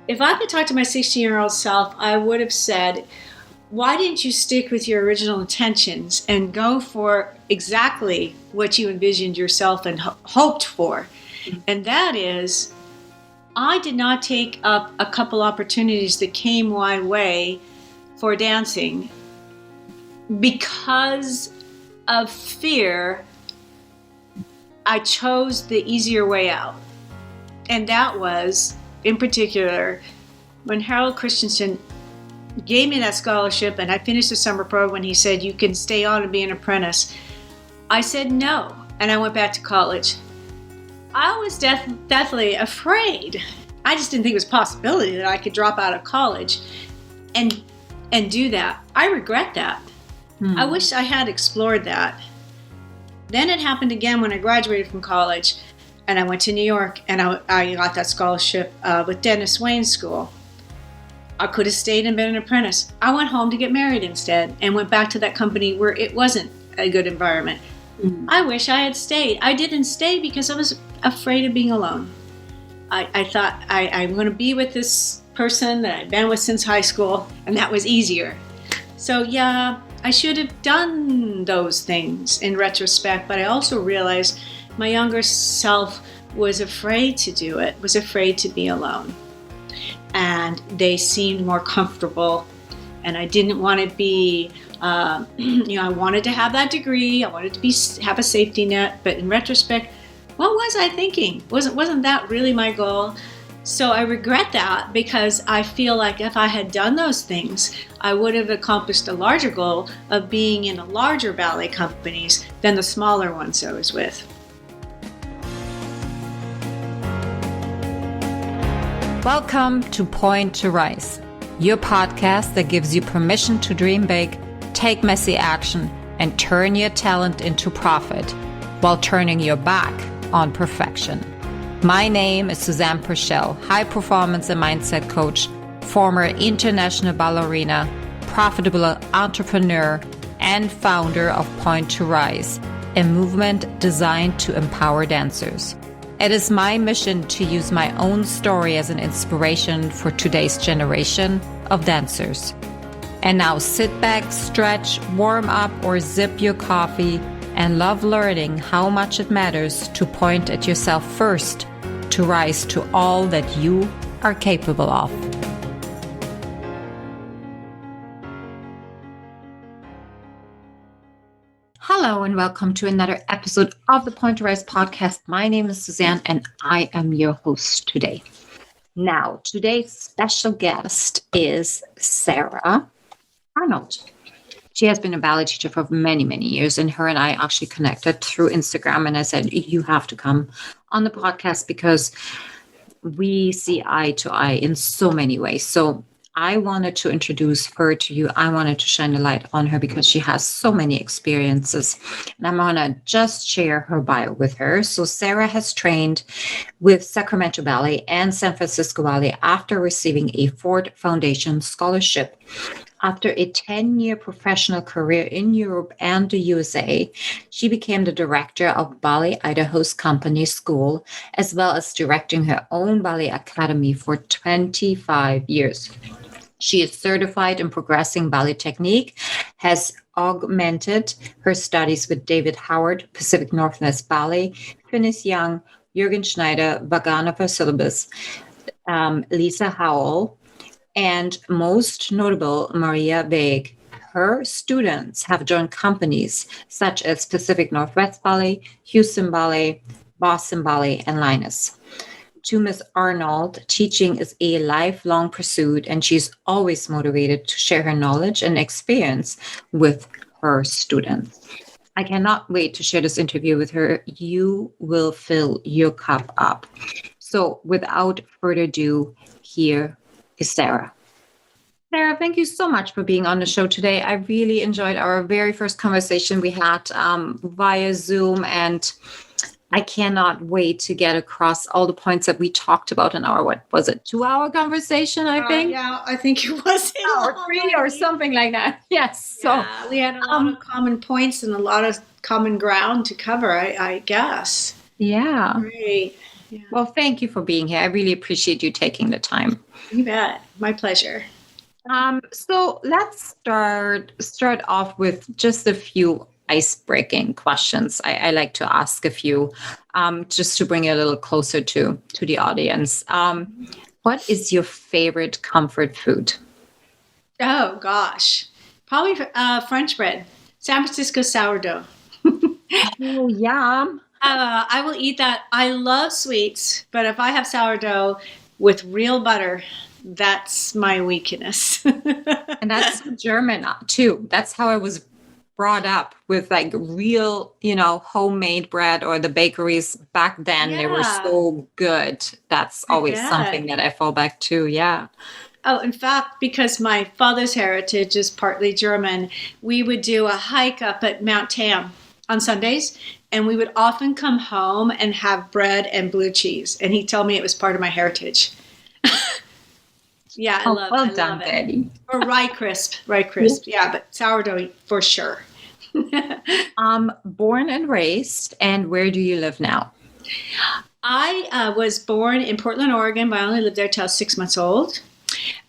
if I could talk to my 16-year-old self, I would have said, why didn't you stick with your original intentions and go for exactly what you envisioned yourself and hoped for? And that is, I did not take up a couple opportunities that came my way for dancing because of fear. I chose the easier way out. And that was, in particular, when Harold Christensen gave me that scholarship and I finished the summer program when he said, you can stay on and be an apprentice. I said no, and I went back to college. I was definitely afraid. I just didn't think it was a possibility that I could drop out of college and do that. I regret that. I wish I had explored that. Then it happened again when I graduated from college and I went to New York and I got that scholarship with Dennis Wayne's school. I could have stayed and been an apprentice. I went home to get married instead and went back to that company where it wasn't a good environment. I wish I had stayed. I didn't stay because I was afraid of being alone. I thought I'm going to be with this person that I've been with since high school, and that was easier. So yeah, I should have done those things in retrospect, but I also realized my younger self was afraid to do it, was afraid to be alone. And they seemed more comfortable, and I didn't want to be, I wanted to have that degree, I wanted to have a safety net, but in retrospect, what was I thinking? Wasn't that really my goal? So I regret that because I feel like if I had done those things, I would have accomplished a larger goal of being in a larger ballet companies than the smaller ones I was with. Welcome to Point to Rise, your podcast that gives you permission to dream big, take messy action, and turn your talent into profit while turning your back on perfection. My name is Susanne Puerschel, high performance and mindset coach, former international ballerina, profitable entrepreneur, and founder of Point to Rise, a movement designed to empower dancers. It is my mission to use my own story as an inspiration for today's generation of dancers. And now sit back, stretch, warm up, or sip your coffee and love learning how much it matters to point at yourself first to rise to all that you are capable of. Hello and welcome to another episode of the Point to Rise podcast. My name is Susanne and I am your host today. Now, today's special guest is Sarah Arnold. She has been a ballet teacher for many, many years, and her and I actually connected through Instagram, and I said, you have to come on the podcast because we see eye to eye in so many ways. So I wanted to introduce her to you. I wanted to shine a light on her because she has so many experiences. And I'm going to just share her bio with her. So Sarah has trained with Sacramento Ballet and San Francisco Ballet after receiving a Ford Foundation scholarship. After a 10-year professional career in Europe and the USA, she became the director of Ballet Idaho's company school, as well as directing her own ballet academy for 25 years. She is certified in progressing ballet technique, has augmented her studies with David Howard, Pacific Northwest Ballet, Finis Young, Jürgen Schneider, Vaganova Syllabus, Lisa Howell, and most notable, Maria Vague. Her students have joined companies such as Pacific Northwest Ballet, Houston Ballet, Boston Ballet, and Linus. To Ms. Arnold, teaching is a lifelong pursuit, and she's always motivated to share her knowledge and experience with her students. I cannot wait to share this interview with her. You will fill your cup up. So without further ado, here is Sarah. Sarah, thank you so much for being on the show today. I really enjoyed our very first conversation we had via Zoom, and I cannot wait to get across all the points that we talked about in our, 2-hour conversation, I think? Yeah, I think it was. Or 3 or something like that. Yes. Yeah, so we had a lot of common points and a lot of common ground to cover, I guess. Yeah. Great. Yeah. Well, thank you for being here. I really appreciate you taking the time. You bet. My pleasure. So let's start off with just a few ice-breaking questions. I like to ask a few, just to bring it a little closer to the audience. What is your favorite comfort food? Oh, gosh. Probably French bread, San Francisco sourdough. Oh, yum. I will eat that. I love sweets, but if I have sourdough with real butter, that's my weakness. And that's so German too. That's how I was brought up, with like real, homemade bread, or the bakeries back then. They were Yeah, so good. That's I always something bet. that I fall back to. Yeah. Oh, in fact, because my father's heritage is partly German, we would do a hike up at Mount Tam on Sundays, and we would often come home and have bread and blue cheese. And he told me it was part of my heritage. Yeah, Oh, well I love done, it. Betty. Or rye crisp. Yeah, but sourdough for sure. Born and raised, and where do you live now? I was born in Portland, Oregon, but I only lived there till I was 6 months old.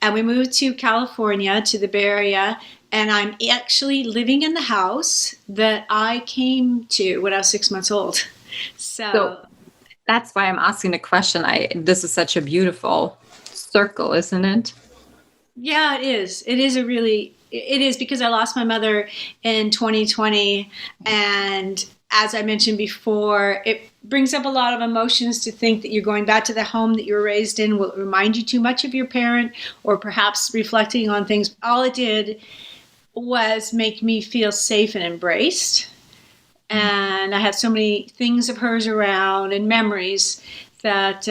And we moved to California, to the Bay Area. And I'm actually living in the house that I came to when I was 6 months old. So So, that's why I'm asking the question. This is such a beautiful circle, isn't it? yeah, it is. It is because I lost my mother in 2020. And as I mentioned before, it brings up a lot of emotions to think that you're going back to the home that you were raised in. Will it remind you too much of your parent, or perhaps reflecting on things? All it did was make me feel safe and embraced. And I have so many things of hers around and memories that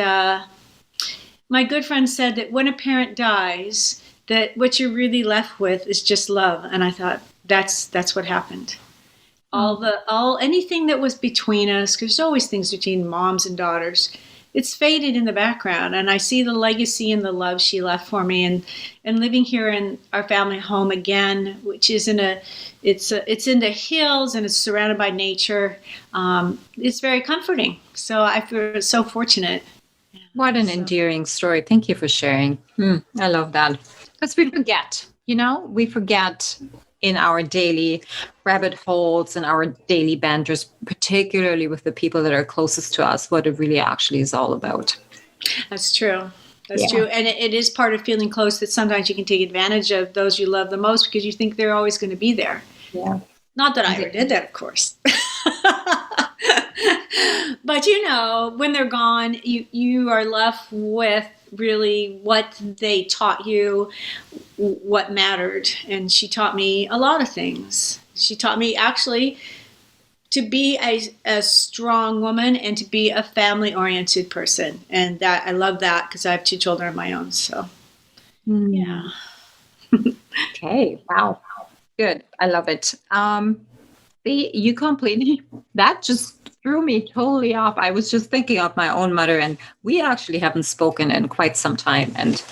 my good friend said that when a parent dies, that what you're really left with is just love. And I thought that's what happened. All anything that was between us, because there's always things between moms and daughters, it's faded in the background. And I see the legacy and the love she left for me, and living here in our family home again, which is it's in the hills and it's surrounded by nature. It's very comforting. So I feel so fortunate. What an So endearing story. Thank you for sharing. I love that. Because we forget in our daily rabbit holes and our daily banters, particularly with the people that are closest to us, what it really actually is all about. that's true. That's Yeah. true. And it is part of feeling close that sometimes you can take advantage of those you love the most because you think they're always going to be there. Yeah. Not that I ever did that, of course. But when they're gone, you are left with really what they taught you, what mattered. And she taught me a lot of things. She taught me actually to be a strong woman and to be a family-oriented person. And that I love that because I have 2 children of my own. So, yeah. Okay. Wow. Good. I love it. You completely, that just threw me totally off. I was just thinking of my own mother, and we actually haven't spoken in quite some time. And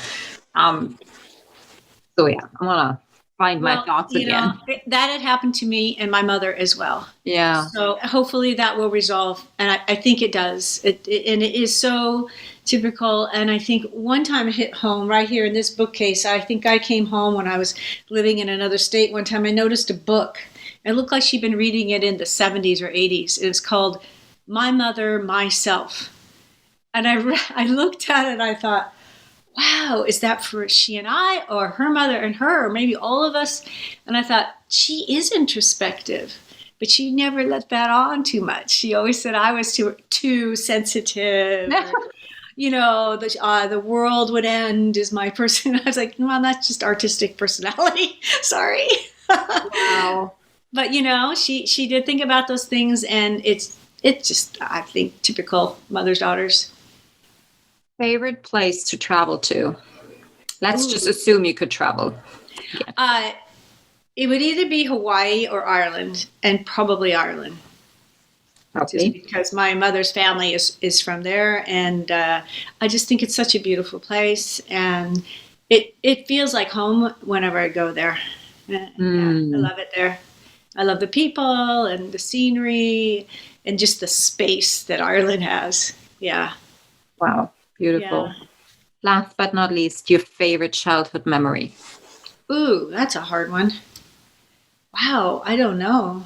so yeah, I'm gonna find my Well, thoughts again. that had happened to me and my mother as well. Yeah. So hopefully that will resolve, and I think it does. And it is so typical. And I think one time it hit home right here in this bookcase. I think I came home when I was living in another state. One time I noticed a book. It looked like she'd been reading it in the 70s or 80s. It was called My Mother, Myself. And I looked at it and I thought, wow, is that for she and I, or her mother and her, or maybe all of us? And I thought, she is introspective, but she never let that on too much. She always said I was too sensitive. The world would end is my person. I was like, well, that's just artistic personality. Sorry. Wow. But she did think about those things, and it's just, I think, typical mothers daughters. Favorite place to travel to? Let's just Ooh. assume you could travel. It would either be Hawaii or Ireland, and probably Ireland. Just Okay. because my mother's family is from there, and I just think it's such a beautiful place, and it feels like home whenever I go there. Yeah, I love it there. I love the people and the scenery and just the space that Ireland has. Yeah. Wow, beautiful. Yeah. Last but not least, your favorite childhood memory. Ooh, that's a hard one. Wow, I don't know.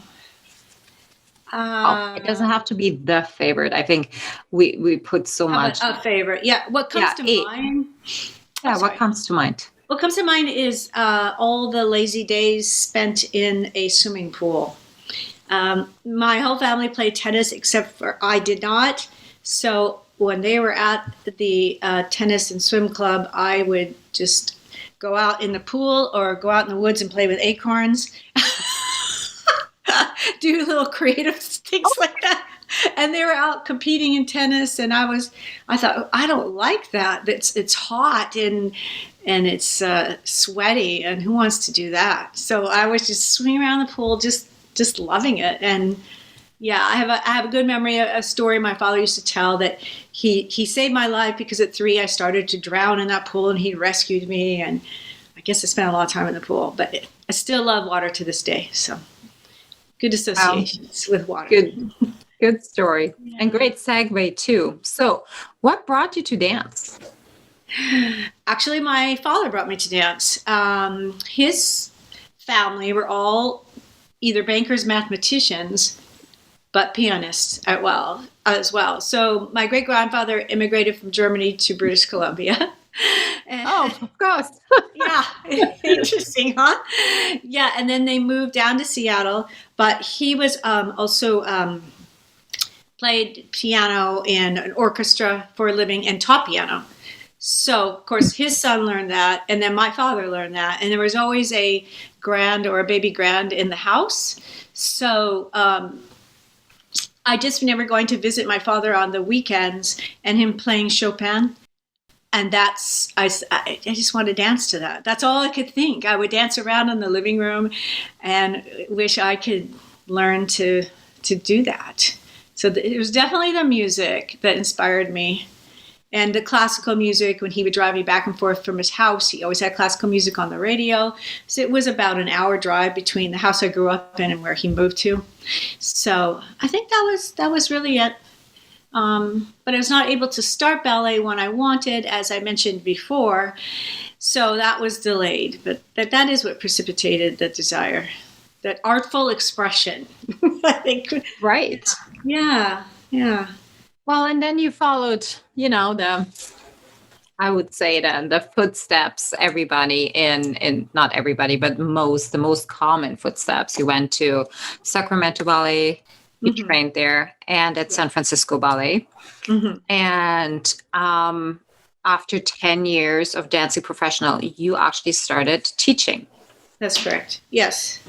Oh, it doesn't Uh, have to be the favorite. I think we put so how about much. a favorite? Yeah, what comes Yeah, to mind? Oh, yeah. What sorry. comes to mind? What comes to mind is all the lazy days spent in a swimming pool. My whole family played tennis except for I did not. So when they were at the tennis and swim club, I would just go out in the pool or go out in the woods and play with acorns. Do little creative things like that. And they were out competing in tennis, and I thought, I don't like that. It's hot and it's sweaty, and who wants to do that? So I was just swimming around the pool, just loving it. And yeah, I have a good memory, a story my father used to tell that he saved my life because at 3 I started to drown in that pool, and he rescued me. And I guess I spent a lot of time in the pool, but I still love water to this day. So good associations with water. Good story. Yeah. And great segue too. So what brought you to dance? Actually, my father brought me to dance. His family were all either bankers, mathematicians, but pianists as well. So my great grandfather immigrated from Germany to British Columbia. Of course. Yeah, interesting, huh? Yeah, and then they moved down to Seattle, but he was also played piano in an orchestra for a living and taught piano. So, of course, his son learned that, and then my father learned that, and there was always a grand or a baby grand in the house. So I just remember going to visit my father on the weekends and him playing Chopin. And I just want to dance to that. That's all I could think. I would dance around in the living room and wish I could learn to do that. So it was definitely the music that inspired me. And the classical music, when he would drive me back and forth from his house, he always had classical music on the radio. So it was about an hour drive between the house I grew up in and where he moved to. So I think that was really it. But I was not able to start ballet when I wanted, as I mentioned before. So that was delayed. But that is what precipitated the desire, that artful expression, I think. Right. Yeah. Well, and then you followed, I would say the footsteps everybody in not everybody, but the most common footsteps. You went to Sacramento Ballet, you trained there, and at San Francisco Ballet. Mm-hmm. And after 10 years of dancing professional, you actually started teaching. That's correct. Yes.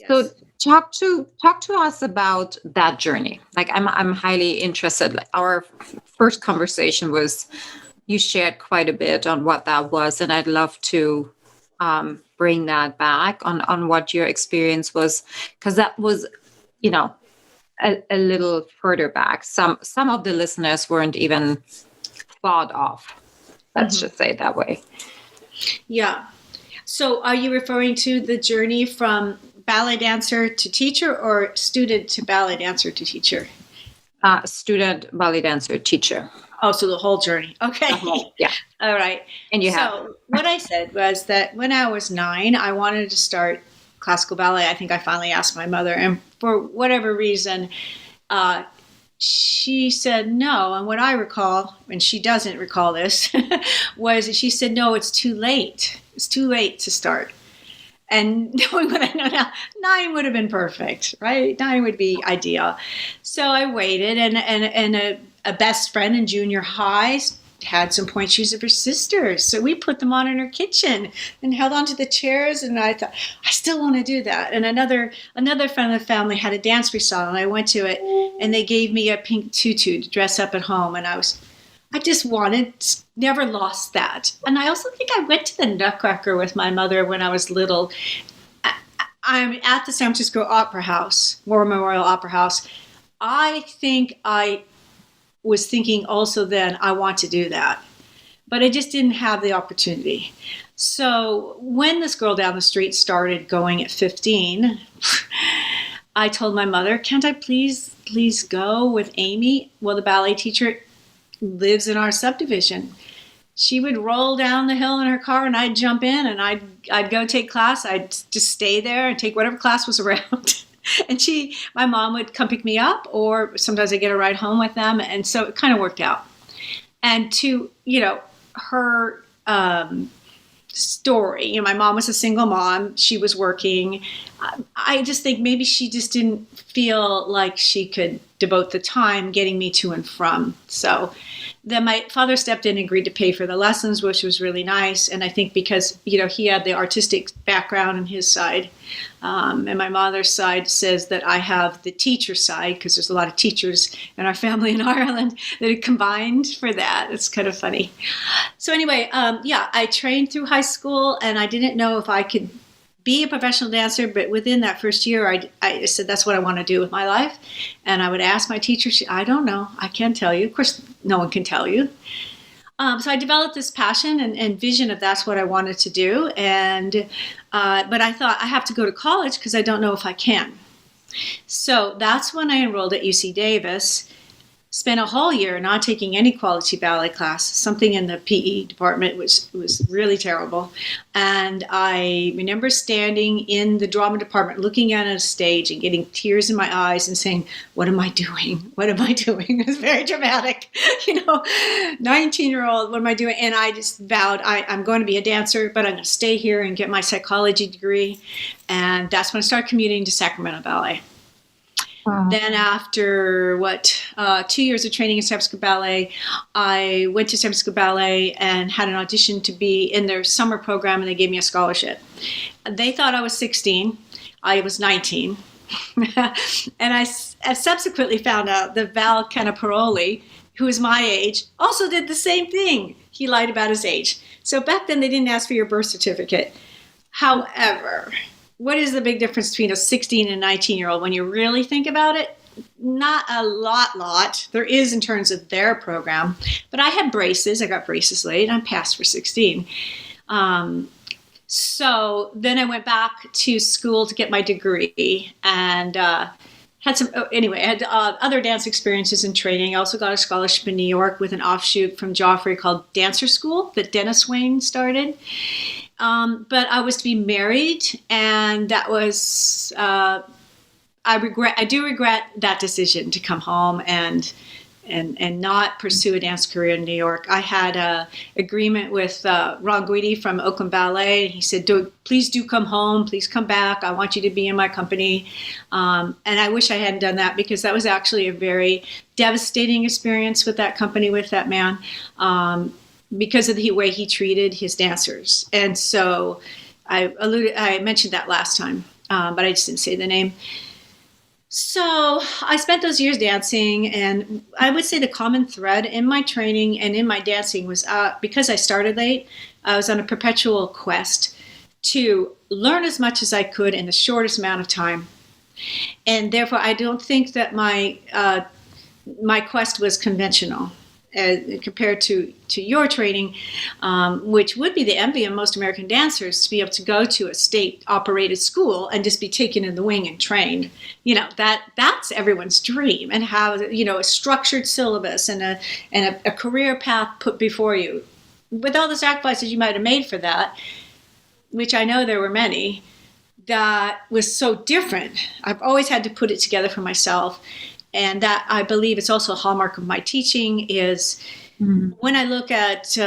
So talk to us about that journey. Like I'm highly interested. Like our first conversation was, you shared quite a bit on what that was, and I'd love to bring that back on what your experience was, because that was, a little further back. Some of the listeners weren't even thought of. Let's just say it that way. Yeah. So are you referring to the journey from ballet dancer to teacher, or student to ballet dancer to teacher? Student, ballet dancer, teacher. Oh, so the whole journey. Okay. Yeah. All right. And So what I said was that when I was 9, I wanted to start classical ballet. I think I finally asked my mother, and for whatever reason, she said no. And what I recall, and she doesn't recall this, was she said, no, it's too late. It's too late to start. And knowing what I know now, 9 would have been perfect, right? 9 would be ideal. So I waited, and a best friend in junior high had some point shoes of her sister's. So we put them on in her kitchen and held onto the chairs. And I thought, I still want to do that. And another friend of the family had a dance recital, and I went to it, and they gave me a pink tutu to dress up at home. And I just never lost that. And I also think I went to the Nutcracker with my mother when I was little. I'm at the San Francisco Opera House, War Memorial Opera House. I think I was thinking also then, I want to do that. But I just didn't have the opportunity. So when this girl down the street started going at 15, I told my mother, can't I please go with Amy? Well, the ballet teacher lives in our subdivision. She would roll down the hill in her car and I'd jump in and I'd go take class. I'd just stay there and take whatever class was around. And my mom would come pick me up, or sometimes I'd get a ride home with them. And so it kind of worked out. And to, her story, my mom was a single mom. She was working. I just think maybe she just didn't feel like she could devote the time getting me to and from. So then my father stepped in and agreed to pay for the lessons, which was really nice. And I think because, he had the artistic background on his side. And my mother's side says that I have the teacher side, because there's a lot of teachers in our family in Ireland that are combined for that. It's kind of funny. So anyway, I trained through high school, and I didn't know if I could be a professional dancer, but within that first year, I said, that's what I want to do with my life. And I would ask my teacher, I don't know, I can't tell you. Of course, no one can tell you. So I developed this passion and vision of that's what I wanted to do. And but I thought I have to go to college because I don't know if I can. So that's when I enrolled at UC Davis. Spent a whole year not taking any quality ballet class. Something in the PE department was really terrible. And I remember standing in the drama department, looking at a stage and getting tears in my eyes and saying, what am I doing? What am I doing? It was very dramatic. 19-year-old, what am I doing? And I just vowed I'm going to be a dancer, but I'm going to stay here and get my psychology degree. And that's when I started commuting to Sacramento Ballet. Wow. Then after 2 years of training in San Francisco Ballet, I went to San Francisco Ballet and had an audition to be in their summer program, and they gave me a scholarship. They thought I was 16. I was 19. And I subsequently found out that Val Canaparoli, who is my age, also did the same thing. He lied about his age. So back then they didn't ask for your birth certificate. However, what is the big difference between a 16 and 19-year-old when you really think about it? Not a lot. There is in terms of their program. But I had braces. I got braces late. I passed for 16. So then I went back to school to get my degree and had some, I had other dance experiences and training. I also got a scholarship in New York with an offshoot from Joffrey called Dancer School that Dennis Wayne started. But I was to be married, and that was, I do regret that decision to come home and not pursue a dance career in New York. I had a agreement with Ron Guidi from Oakland Ballet. He said, please do come home. Please come back. I want you to be in my company. And I wish I hadn't done that, because that was actually a very devastating experience with that company, with that man. Because of the way he treated his dancers. And so I mentioned that last time, but I just didn't say the name. So I spent those years dancing, and I would say the common thread in my training and in my dancing was because I started late, I was on a perpetual quest to learn as much as I could in the shortest amount of time. And therefore, I don't think that my quest was conventional. Compared to your training, which would be the envy of most American dancers, to be able to go to a state-operated school and just be taken in the wing and trained. That's everyone's dream, and have a structured syllabus and a career path put before you, with all the sacrifices you might have made for that, which I know there were many. That was so different. I've always had to put it together for myself. And that, I believe, it's also a hallmark of my teaching is when I look at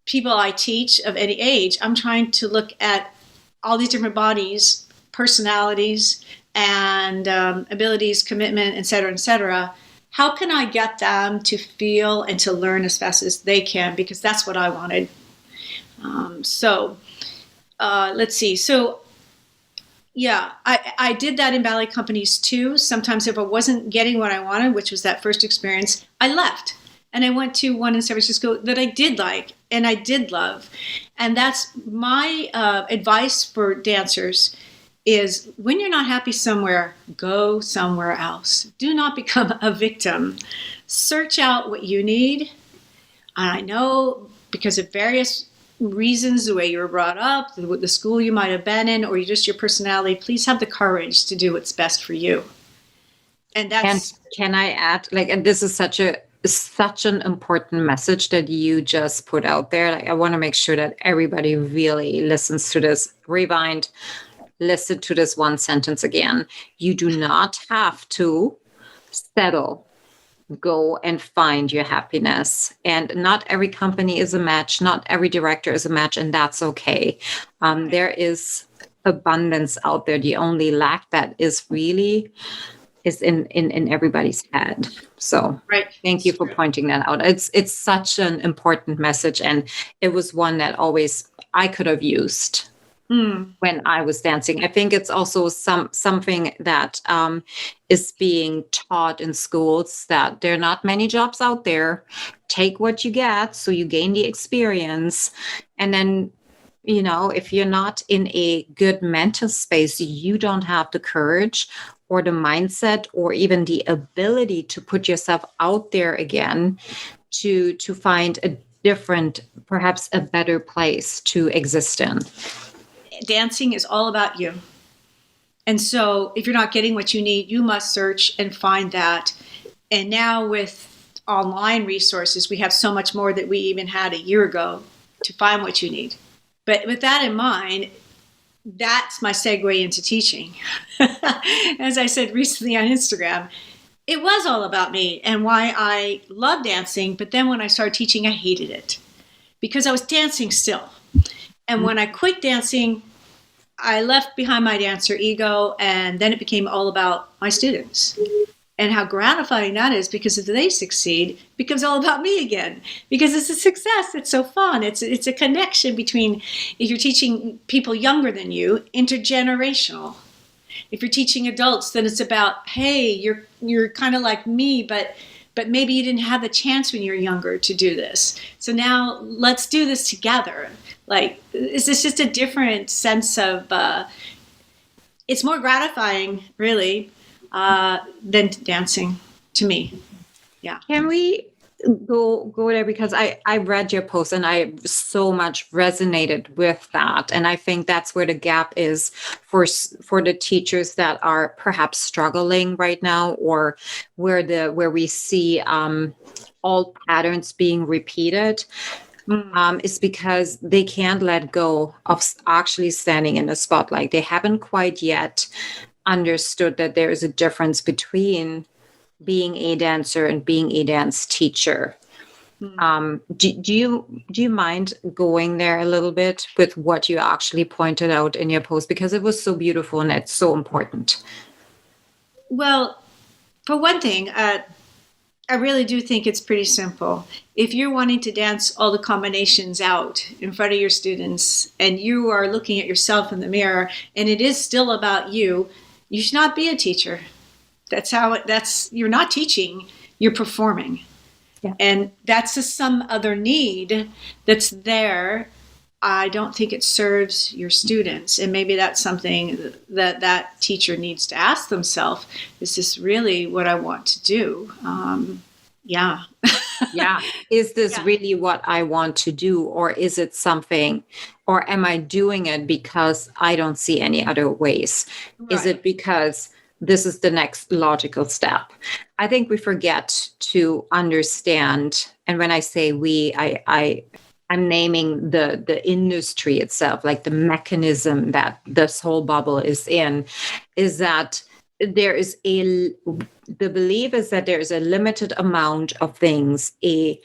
people I teach of any age, I'm trying to look at all these different bodies, personalities, and abilities, commitment, et cetera, how can I get them to feel and to learn as fast as they can? Because that's what I wanted. Let's see. So, yeah, I did that in ballet companies too. Sometimes if I wasn't getting what I wanted, which was that first experience, I left. And I went to one in San Francisco that I did like and I did love. And that's my advice for dancers is when you're not happy somewhere, go somewhere else. Do not become a victim. Search out what you need. And I know because of various reasons, the way you were brought up, the school you might have been in, or just your personality, please have the courage to do what's best for you. And that's... Can I add, and this is such a such an important message that you just put out there. Like, I want to make sure that everybody really listens to this. Rewind, listen to this one sentence again. You do not have to settle. Go and find your happiness. And not every company is a match. Not every director is a match, and that's okay. There is abundance out there. The only lack that is in everybody's head. So Right. Thank you for pointing that out. It's such an important message, and it was one that always I could have used when I was dancing. I think it's also something that is being taught in schools, that there are not many jobs out there. Take what you get, so you gain the experience, and then, if you're not in a good mental space, you don't have the courage or the mindset or even the ability to put yourself out there again to find a different, perhaps a better place to exist in. Dancing is all about you. And so if you're not getting what you need, you must search and find that. And now with online resources, we have so much more that we even had a year ago to find what you need. But with that in mind, that's my segue into teaching. As I said recently on Instagram, it was all about me and why I love dancing. But then when I started teaching, I hated it because I was dancing still. And when I quit dancing, I left behind my dancer ego, and then it became all about my students and how gratifying that is, because if they succeed, it becomes all about me again, because it's a success. It's so fun. It's a connection between, if you're teaching people younger than you, intergenerational. If you're teaching adults, then it's about, hey, you're kind of like me, but maybe you didn't have the chance when you were younger to do this. So now let's do this together. Like, it's just a different sense of, it's more gratifying, really, than dancing to me. Yeah. Can we go there? Because I read your post and I so much resonated with that. And I think that's where the gap is for the teachers that are perhaps struggling right now, or where we see all patterns being repeated. Is because they can't let go of actually standing in the spotlight. They haven't quite yet understood that there is a difference between being a dancer and being a dance teacher. Do you mind going there a little bit with what you actually pointed out in your post, because it was so beautiful and it's so important? Well, for one thing, I really do think it's pretty simple. If you're wanting to dance all the combinations out in front of your students, and you are looking at yourself in the mirror, and it is still about you, you should not be a teacher. You're not teaching, you're performing. Yeah. And that's just some other need that's there. I don't think it serves your students. And maybe that's something that teacher needs to ask themselves. Is this really what I want to do? Yeah. Yeah. Is this really what I want to do? Or is it something, or am I doing it because I don't see any other ways? Right. Is it because this is the next logical step? I think we forget to understand. And when I say we, I'm naming the industry itself, like the mechanism that this whole bubble is in, is that the belief is that there is a limited amount of things a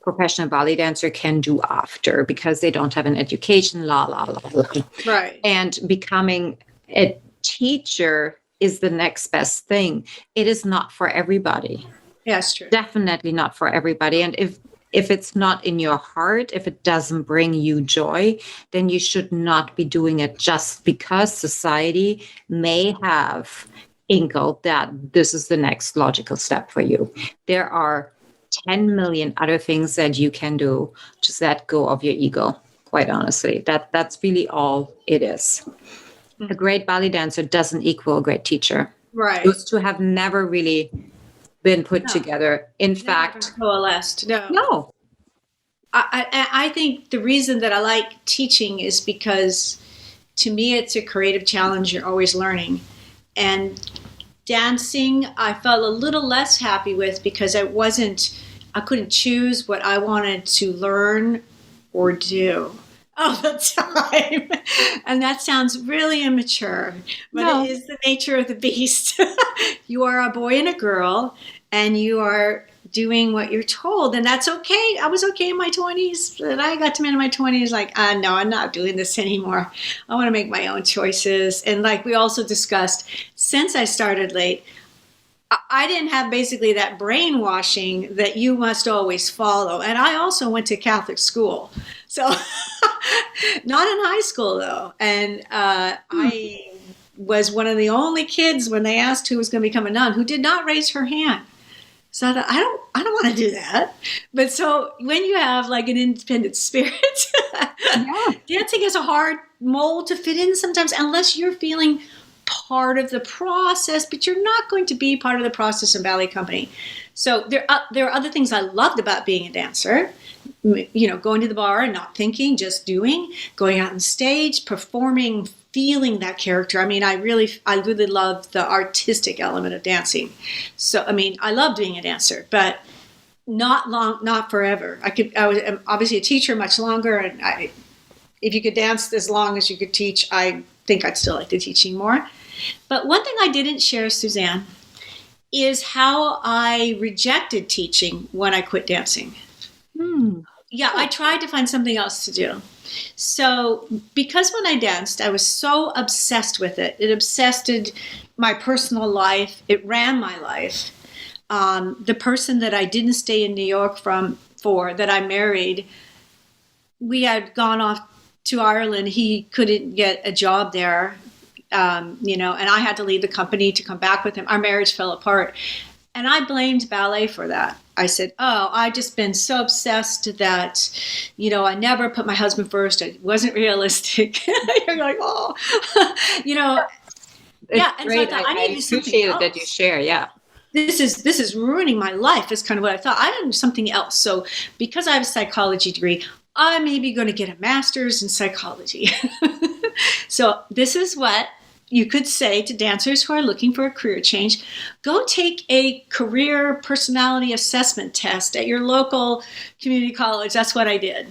professional ballet dancer can do after, because they don't have an education, Right. And becoming a teacher is the next best thing. It is not for everybody. Yeah, it's true. Definitely not for everybody. And if it's not in your heart, if it doesn't bring you joy, then you should not be doing it just because society may have inkled that this is the next logical step for you. There are 10 million other things that you can do. Just let go of your ego, quite honestly. That's really all it is. Mm-hmm. A great ballet dancer doesn't equal a great teacher. Right. Those two have never really been put together. In fact, coalesced. No. I think the reason that I like teaching is because, to me, it's a creative challenge. You're always learning. And dancing, I felt a little less happy with, because I wasn't I couldn't choose what I wanted to learn or do all the time. And that sounds really immature, but No. it is the nature of the beast. You are a boy and a girl, and you are doing what you're told, and that's okay. I was okay in my 20s, but I got to men in my 20s like, no, I'm not doing this anymore. I want to make my own choices. And like we also discussed, since I started late, I didn't have basically that brainwashing that you must always follow. And I also went to Catholic school. So not in high school though. And I was one of the only kids when they asked who was going to become a nun who did not raise her hand. So I thought, I don't want to do that. But so when you have like an independent spirit, dancing is a hard mold to fit in sometimes, unless you're feeling part of the process, but you're not going to be part of the process in ballet company. So there are other things I loved about being a dancer. You know, going to the bar and not thinking, just doing, going out on stage, performing, feeling that character. I mean, I really love the artistic element of dancing. So, I mean, I love being a dancer, but not forever. I was obviously a teacher much longer, and if you could dance as long as you could teach, I think I'd still like the teaching more. But one thing I didn't share, Susanne, is how I rejected teaching when I quit dancing. Yeah, I tried to find something else to do. So because when I danced, I was so obsessed with it. It obsessed my personal life. It ran my life. The person that I didn't stay in New York for, that I married, we had gone off to Ireland. He couldn't get a job there, and I had to leave the company to come back with him. Our marriage fell apart. And I blamed ballet for that. I said, I just been so obsessed that, I never put my husband first. I wasn't realistic. You're like, yeah. And great. so I thought, I need to do something appreciate else. It that you share. Yeah. This is ruining my life is kind of what I thought. I had to do something else. So because I have a psychology degree, I'm maybe going to get a master's in psychology. So this is what you could say to dancers who are looking for a career change: go take a career personality assessment test at your local community college. That's what I did.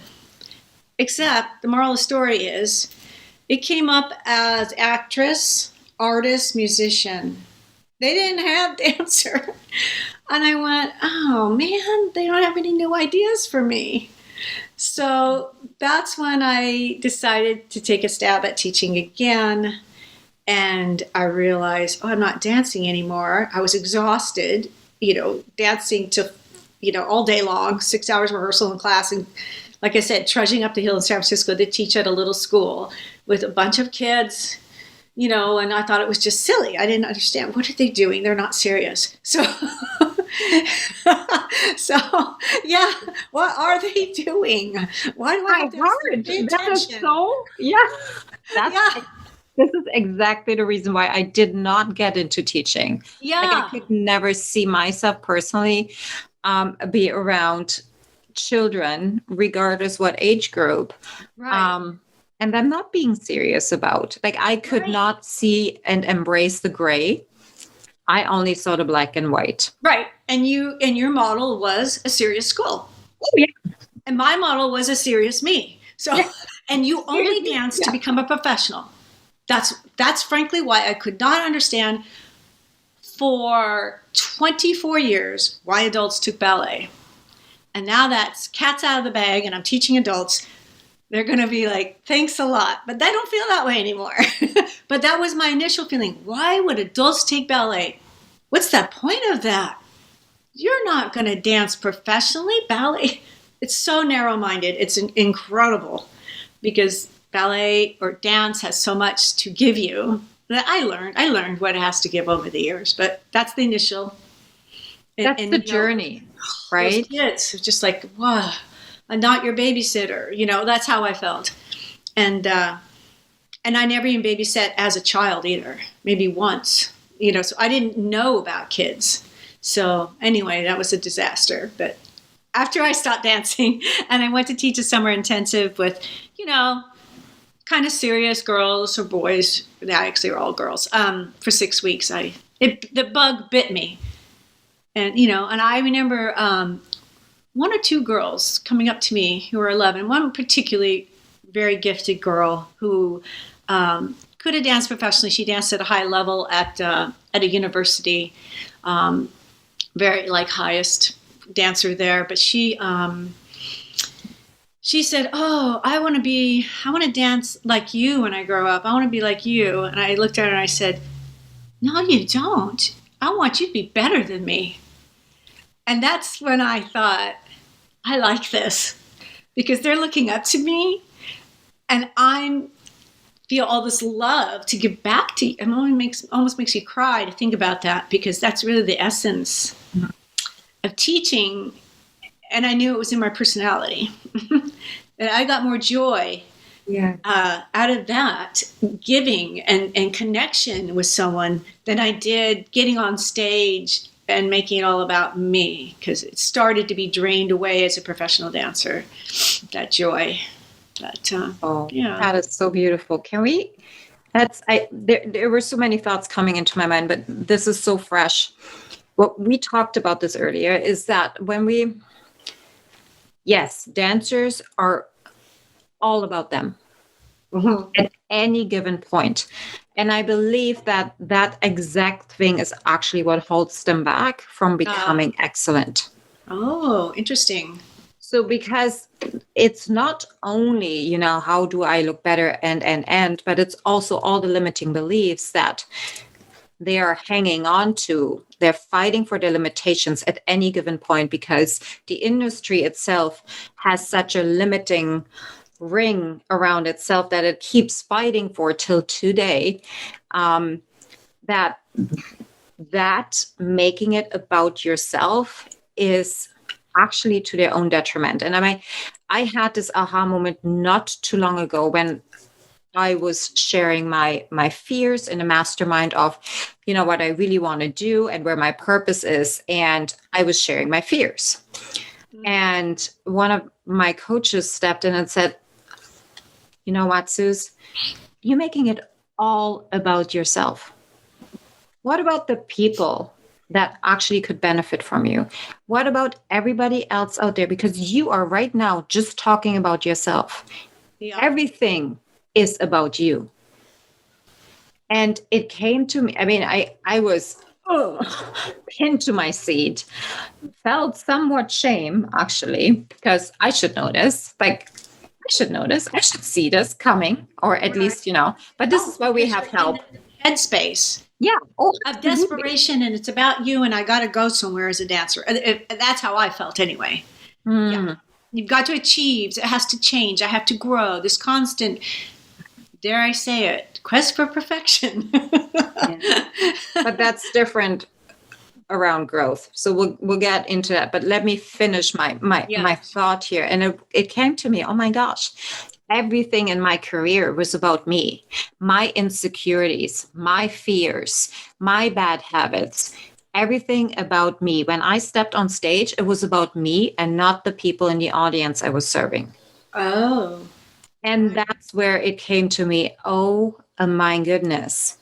Except the moral of the story is it came up as actress, artist, musician. They didn't have dancer. And I went, oh man, they don't have any new ideas for me. So that's when I decided to take a stab at teaching again. And I realized, I'm not dancing anymore. I was exhausted, dancing to, all day long, 6 hours rehearsal in class. And like I said, trudging up the hill in San Francisco to teach at a little school with a bunch of kids, and I thought it was just silly. I didn't understand. What are they doing? They're not serious. So, yeah, what are they doing? Why do I have to pay attention? That is so, This is exactly the reason why I did not get into teaching. Yeah. Like I could never see myself personally be around children, regardless what age group. Right. And I'm not being serious about. Like I could not see and embrace the gray. I only saw the black and white. Right. And your model was a serious school. Oh, yeah. And my model was a serious me. So, and you only dance to become a professional. That's frankly why I could not understand for 24 years why adults took ballet. And now that's cat's out of the bag and I'm teaching adults. They're going to be like, thanks a lot. But they don't feel that way anymore. But that was my initial feeling. Why would adults take ballet? What's the point of that? You're not going to dance professionally. Ballet, it's so narrow-minded. It's incredible because ballet or dance has so much to give you that I learned what it has to give over the years, but that's the initial. That's the journey, right? Those kids are just like, wow, I'm not your babysitter. That's how I felt. And I never even babysat as a child either, maybe once, so I didn't know about kids. So anyway, that was a disaster. But after I stopped dancing and I went to teach a summer intensive with, kind of serious girls or boys. They actually were all girls. For 6 weeks, the bug bit me, and and I remember one or two girls coming up to me who were 11. One particularly very gifted girl who could have danced professionally. She danced at a high level at a university, very like highest dancer there. But she said, "Oh, I want to dance like you when I grow up. I want to be like you." And I looked at her and I said, "No, you don't. I want you to be better than me." And that's when I thought, I like this, because they're looking up to me, and I feel all this love to give back to you. It almost makes you cry to think about that, because that's really the essence of teaching. And I knew it was in my personality. And I got more joy out of that, giving and connection with someone, than I did getting on stage and making it all about me, because it started to be drained away as a professional dancer, that joy. But, that is so beautiful. There were so many thoughts coming into my mind, but this is so fresh. What we talked about this earlier is that dancers are all about them at any given point. And I believe that exact thing is actually what holds them back from becoming excellent. Oh, interesting. So because it's not only, how do I look better and, but it's also all the limiting beliefs that they are hanging on to. They're fighting for their limitations at any given point, because the industry itself has such a limiting ring around itself that it keeps fighting for till today, that making it about yourself is actually to their own detriment. And I had this aha moment not too long ago when I was sharing my fears in a mastermind of, what I really want to do and where my purpose is. And I was sharing my fears. And one of my coaches stepped in and said, "You know what, Suze? You're making it all about yourself. What about the people that actually could benefit from you? What about everybody else out there? Because you are right now just talking about yourself. Yeah. Everything is about you." And it came to me. I was pinned to my seat, felt somewhat shame, actually, because I should know this. I should see this coming, or at least, but this is why we have help. Headspace. Yeah. Of desperation, and it's about you, and I got to go somewhere as a dancer. That's how I felt anyway. Yeah. You've got to achieve. It has to change. I have to grow. This constant, dare I say it, quest for perfection. Yeah. But that's different around growth. So we'll get into that. But let me finish my thought here. And it came to me, oh my gosh, everything in my career was about me, my insecurities, my fears, my bad habits, everything about me. When I stepped on stage, it was about me and not the people in the audience I was serving. Oh. And that's where it came to me. Oh my goodness.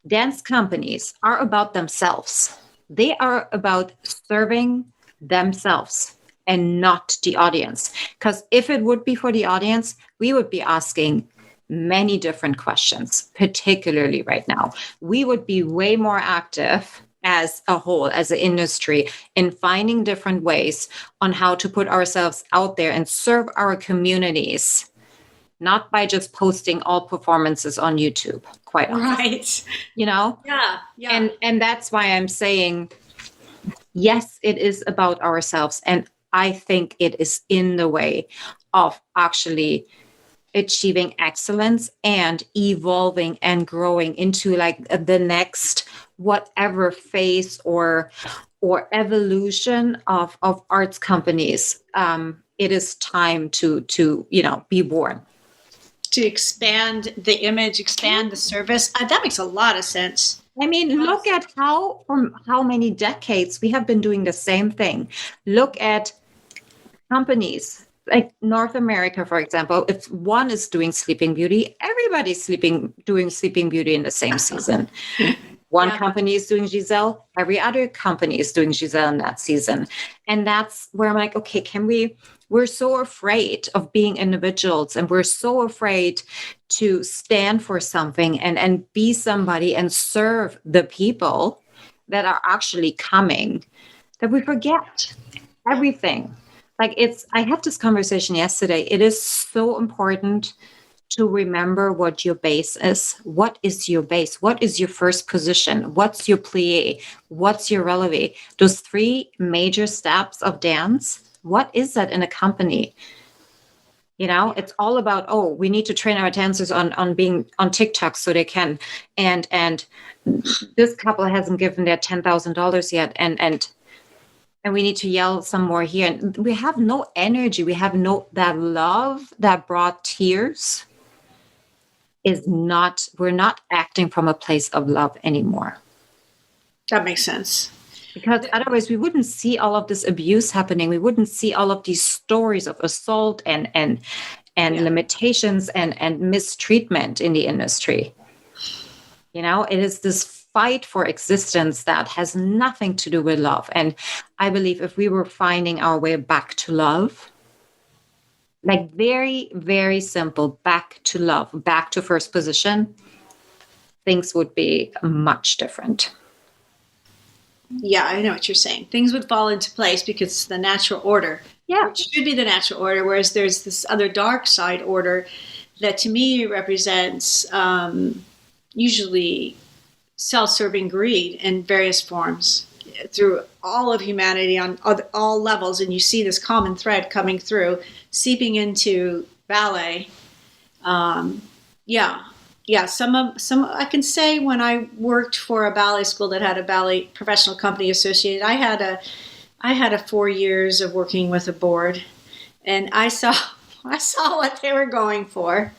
Dance companies are about themselves. They are about serving themselves and not the audience. Because if it would be for the audience, we would be asking many different questions, particularly right now. We would be way more active as a whole, as an industry, in finding different ways on how to put ourselves out there and serve our communities, not by just posting all performances on YouTube, quite honestly. Right. Yeah. And that's why I'm saying, yes, it is about ourselves. And I think it is in the way of actually achieving excellence and evolving and growing into like the next whatever phase or evolution of arts companies. It is time to be born. To expand the image, expand the service. That makes a lot of sense. Look at how many decades we have been doing the same thing. Look at companies like North America, for example. If one is doing Sleeping Beauty, everybody's doing Sleeping Beauty in the same season. One Yeah. company is doing Giselle, every other company is doing Giselle in that season. And that's where I'm like, okay, we're so afraid of being individuals, and we're so afraid to stand for something and be somebody and serve the people that are actually coming, that we forget everything. Like I had this conversation yesterday. It is so important to remember what your base is. What is your base? What is your first position? What's your plie? What's your releve? Those 3 major steps of dance. What is that in a company? It's all about, we need to train our dancers on being on TikTok so they can. And this couple hasn't given their $10,000 yet. And we need to yell some more here. And we have no energy. We have that love that brought tears we're not acting from a place of love anymore. That makes sense. Because otherwise we wouldn't see all of this abuse happening. We wouldn't see all of these stories of assault and limitations and mistreatment in the industry. It is this fight for existence that has nothing to do with love. And I believe if we were finding our way back to love, like very, very simple, back to love, back to first position, things would be much different. Yeah, I know what you're saying. Things would fall into place because it's the natural order. Yeah. It should be the natural order, whereas there's this other dark side order that to me represents usually self-serving greed in various forms through all of humanity on all levels. And you see this common thread coming through, seeping into ballet. Some I can say when I worked for a ballet school that had a ballet professional company associated, I had a 4 years of working with a board, and I saw what they were going for.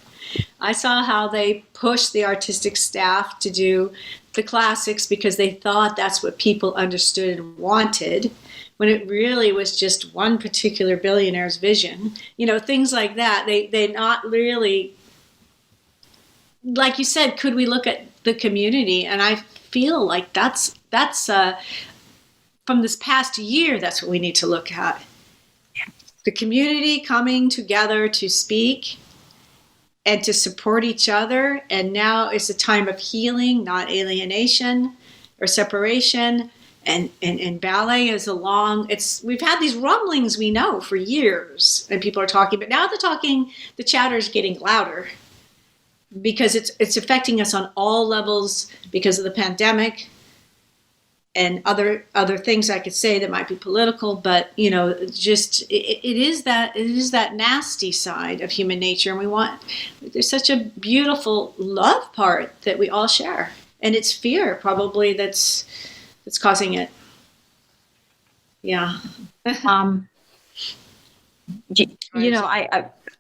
I saw how they pushed the artistic staff to do the classics because they thought that's what people understood and wanted, when it really was just one particular billionaire's vision. Things like that. They not really, like you said, could we look at the community? And I feel like that's from this past year, that's what we need to look at. The community coming together to speak and to support each other. And now it's a time of healing, not alienation or separation. And ballet is we've had these rumblings, we know, for years, and people are talking, but now the chatter is getting louder because it's affecting us on all levels because of the pandemic and other things I could say that might be political, but just it is that nasty side of human nature, and there's such a beautiful love part that we all share, and it's fear probably that's causing it. Yeah.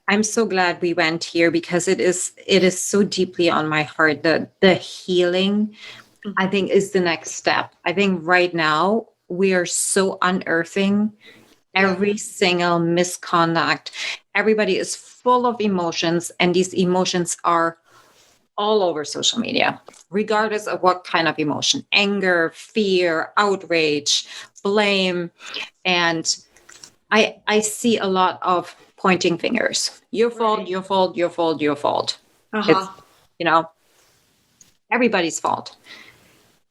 I'm so glad we went here because it is so deeply on my heart. The healing, I think, is the next step. I think right now we are so unearthing every single misconduct. Everybody is full of emotions, and these emotions are all over social media, regardless of what kind of emotion: anger, fear, outrage, blame. And I see a lot of pointing fingers. Your fault, right. Your fault, your fault, your fault. Uh-huh. It's, everybody's fault.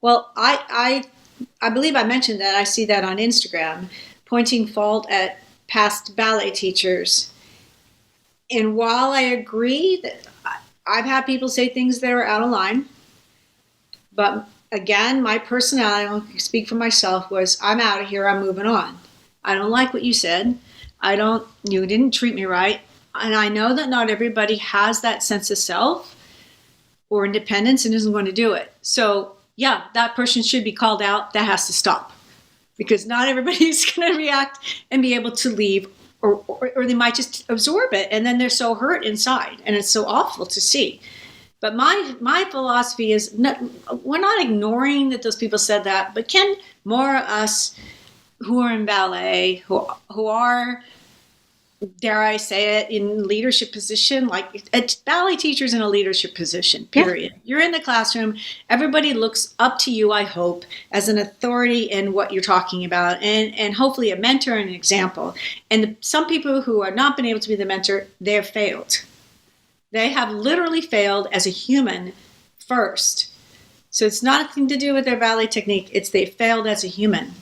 Well, I believe I mentioned that. I see that on Instagram, pointing fault at past ballet teachers. And while I agree that I've had people say things that are out of line, but again, my personality, I'll speak for myself, was I'm out of here, I'm moving on. I don't like what you said. You didn't treat me right. And I know that not everybody has that sense of self or independence and isn't going to do it. So yeah, that person should be called out. That has to stop, because not everybody's going to react and be able to leave, or they might just absorb it, and then they're so hurt inside, and it's so awful to see. But my philosophy is we're not ignoring that those people said that, but can more of us who are in ballet, who are dare I say it, in leadership position, like a ballet teacher's in a leadership position, period. Yeah. You're in the classroom. Everybody looks up to you, I hope, as an authority in what you're talking about, and hopefully a mentor and an example. And some people who have not been able to be the mentor, they've failed. They have literally failed as a human first. So it's nothing to do with their ballet technique. It's they failed as a human.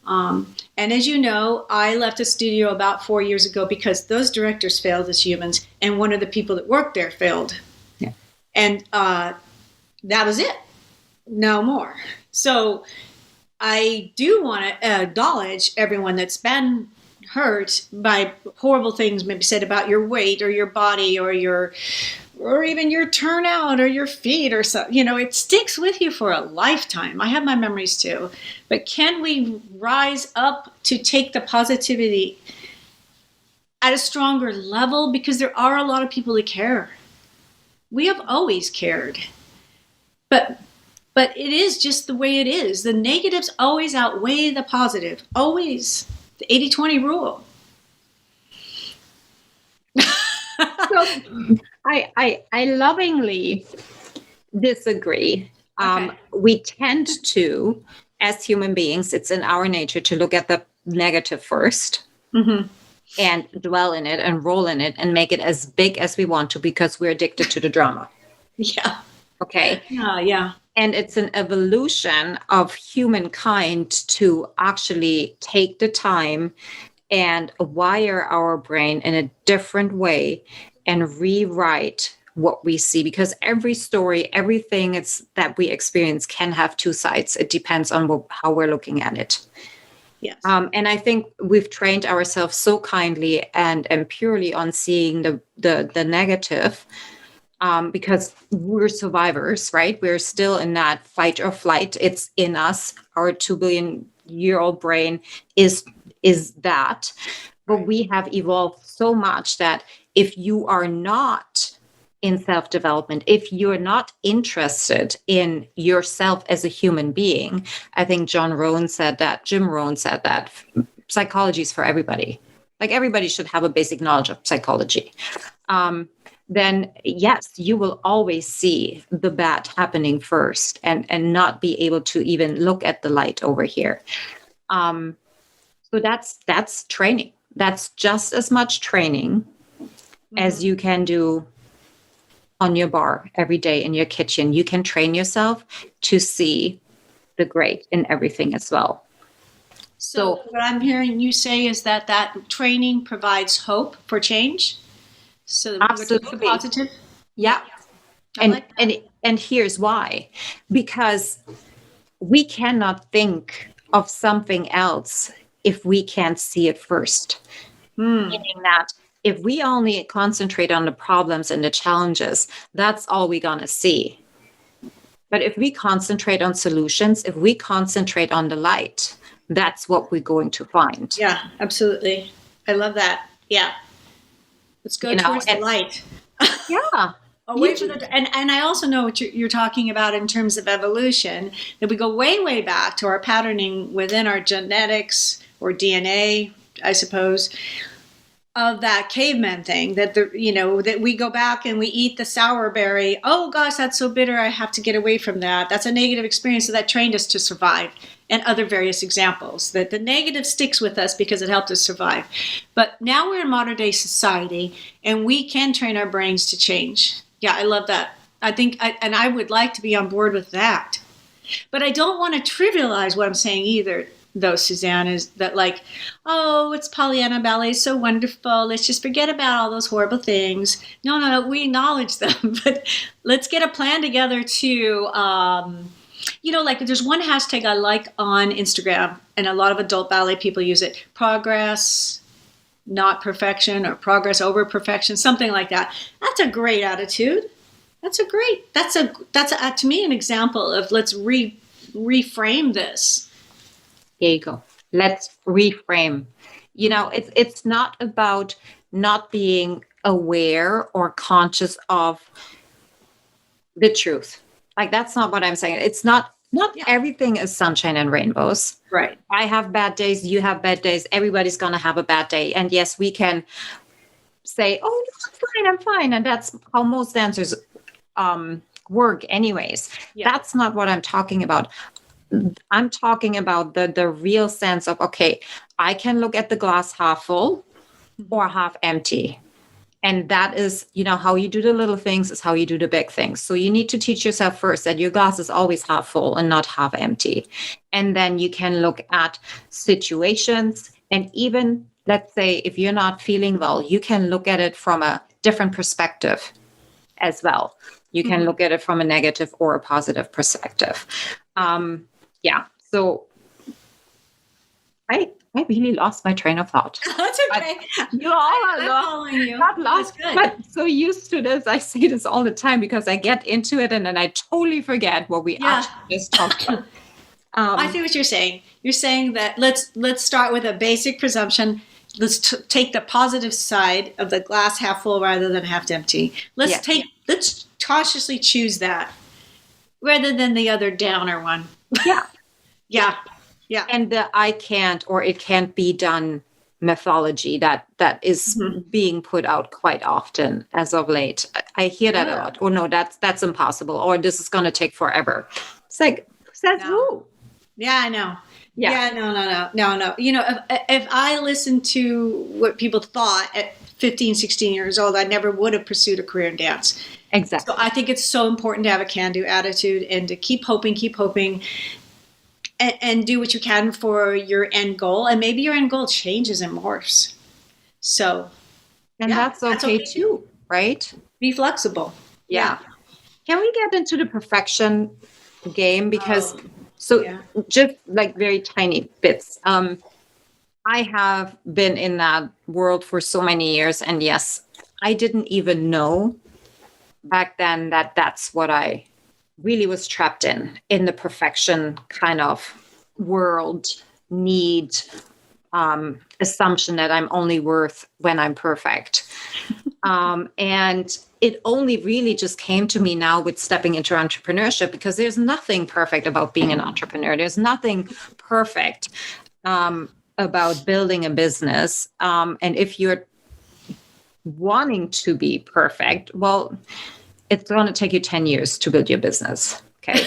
And as you know, I left a studio about 4 years ago because those directors failed as humans, and one of the people that worked there failed. Yeah. And that was it. No more. So I do want to acknowledge everyone that's been hurt by horrible things maybe said about your weight or your body or even your turnout or your feet or so. It sticks with you for a lifetime. I have my memories too. But can we rise up to take the positivity at a stronger level? Because there are a lot of people that care. We have always cared. But it is just the way it is. The negatives always outweigh the positive. Always. The 80-20 rule. So I lovingly disagree. Okay. We tend to, as human beings, it's in our nature to look at the negative first and dwell in it and roll in it and make it as big as we want to because we're addicted to the drama. Yeah. Okay. Yeah. And it's an evolution of humankind to actually take the time and wire our brain in a different way and rewrite what we see, because every story, everything that we experience can have two sides. It depends on how we're looking at it. Yes. And I think we've trained ourselves so kindly and purely on seeing the negative, because we're survivors, right? We're still in that fight or flight. It's in us. Our 2 billion year old brain is that. But we have evolved so much that if you are not in self-development, if you're not interested in yourself as a human being, I think Jim Rohn said that, psychology is for everybody. Like everybody should have a basic knowledge of psychology. Then yes, you will always see the bad happening first and not be able to even look at the light over here. So that's training. That's just as much training as you can do on your bar every day in your kitchen. You can train yourself to see the great in everything as well. So what I'm hearing you say is that training provides hope for change. So absolutely positive. Yeah. And here's why. Because we cannot think of something else if we can't see it first. Meaning that if we only concentrate on the problems and the challenges, that's all we're going to see. But if we concentrate on solutions, if we concentrate on the light, that's what we're going to find. Yeah, absolutely. I love that. Yeah. Let's go towards the light. Yeah. Away from and I also know what you're talking about in terms of evolution, that we go way, way back to our patterning within our genetics or DNA, I suppose, of that caveman thing, that that we go back and we eat the sour berry. Oh gosh, that's so bitter. I have to get away from that. That's a negative experience. So that trained us to survive, and other various examples that the negative sticks with us because it helped us survive. But now we're in modern day society and we can train our brains to change. Yeah, I love that. I think, and I would like to be on board with that. But I don't want to trivialize what I'm saying either, though, Susanne, is that like, oh, it's Pollyanna, ballet is so wonderful. Let's just forget about all those horrible things. No, we acknowledge them. But let's get a plan together to, like there's one hashtag I like on Instagram, and a lot of adult ballet people use it. Progress, not perfection, or progress over perfection, something like that. That's a great attitude. That's to me an example of let's reframe this. There you go. Let's reframe. It's not about not being aware or conscious of the truth. Like, that's not what I'm saying. It's not Not everything is sunshine and rainbows. Right. I have bad days. You have bad days. Everybody's going to have a bad day. And yes, we can say, oh, I'm fine. And that's how most dancers work anyways. Yeah. That's not what I'm talking about. I'm talking about the real sense of, okay, I can look at the glass half full or half empty. And that is, how you do the little things is how you do the big things. So you need to teach yourself first that your glass is always half full and not half empty. And then you can look at situations. And even, let's say, if you're not feeling well, you can look at it from a different perspective as well. You can look at it from a negative or a positive perspective. So I really lost my train of thought. That's okay. You all are following you. not lost, but so used to this. I say this all the time because I get into it and then I totally forget what we actually just talked about. I see what you're saying. You're saying that let's start with a basic presumption. Let's take the positive side of the glass half full rather than half empty. Let's cautiously choose that rather than the other downer one. Yeah. And the I can't or it can't be done mythology that is being put out quite often as of late. I hear that a lot. Oh no, that's impossible. Or this is going to take forever. It's like, says who? Yeah, I know. Yeah, no. If I listened to what people thought at 15, 16 years old, I never would have pursued a career in dance. Exactly. So I think it's so important to have a can-do attitude and to keep hoping, and do what you can for your end goal. And maybe your end goal changes and morphs. So, and that's okay too, right? Be flexible. Yeah. Can we get into the perfection game? Because just like very tiny bits. I have been in that world for so many years. And yes, I didn't even know back then that that's what I really was trapped in the perfection kind of world need, assumption that I'm only worth when I'm perfect. And it only really just came to me now with stepping into entrepreneurship, because there's nothing perfect about being an entrepreneur. There's nothing perfect about building a business. And if you're wanting to be perfect, well, it's going to take you 10 years to build your business. Okay.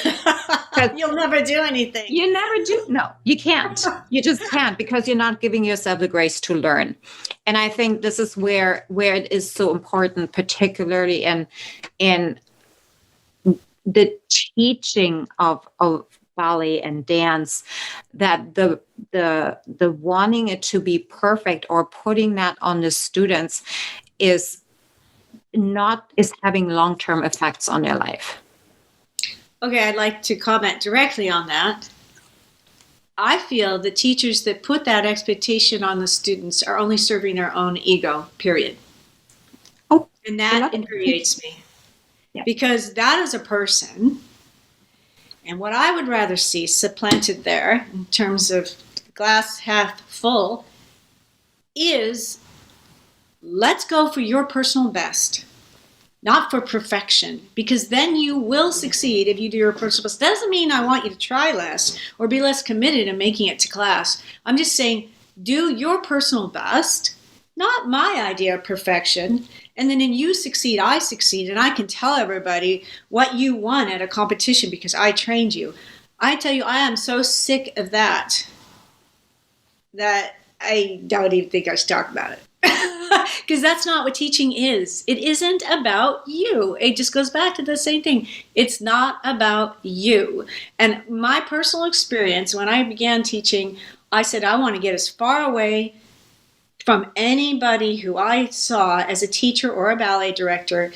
You'll never do anything. You never do. No, you can't. You just can't, because you're not giving yourself the grace to learn. And I think this is where it is so important, particularly in the teaching of ballet and dance, that the wanting it to be perfect or putting that on the students is having long-term effects on their life. Okay, I'd like to comment directly on that. I feel the teachers that put that expectation on the students are only serving their own ego, period. Oh, and that infuriates me. Yeah. Because that is a person, and what I would rather see supplanted there in terms of glass half full is, let's go for your personal best. Not for perfection, because then you will succeed if you do your personal best. Doesn't mean I want you to try less or be less committed in making it to class. I'm just saying, do your personal best, not my idea of perfection. And then when you succeed, I succeed, and I can tell everybody what you won at a competition because I trained you. I tell you, I am so sick of that I don't even think I should talk about it. Because that's not what teaching is. It isn't about you. It just goes back to the same thing. It's not about you. And my personal experience, when I began teaching, I said I want to get as far away from anybody who I saw as a teacher or a ballet director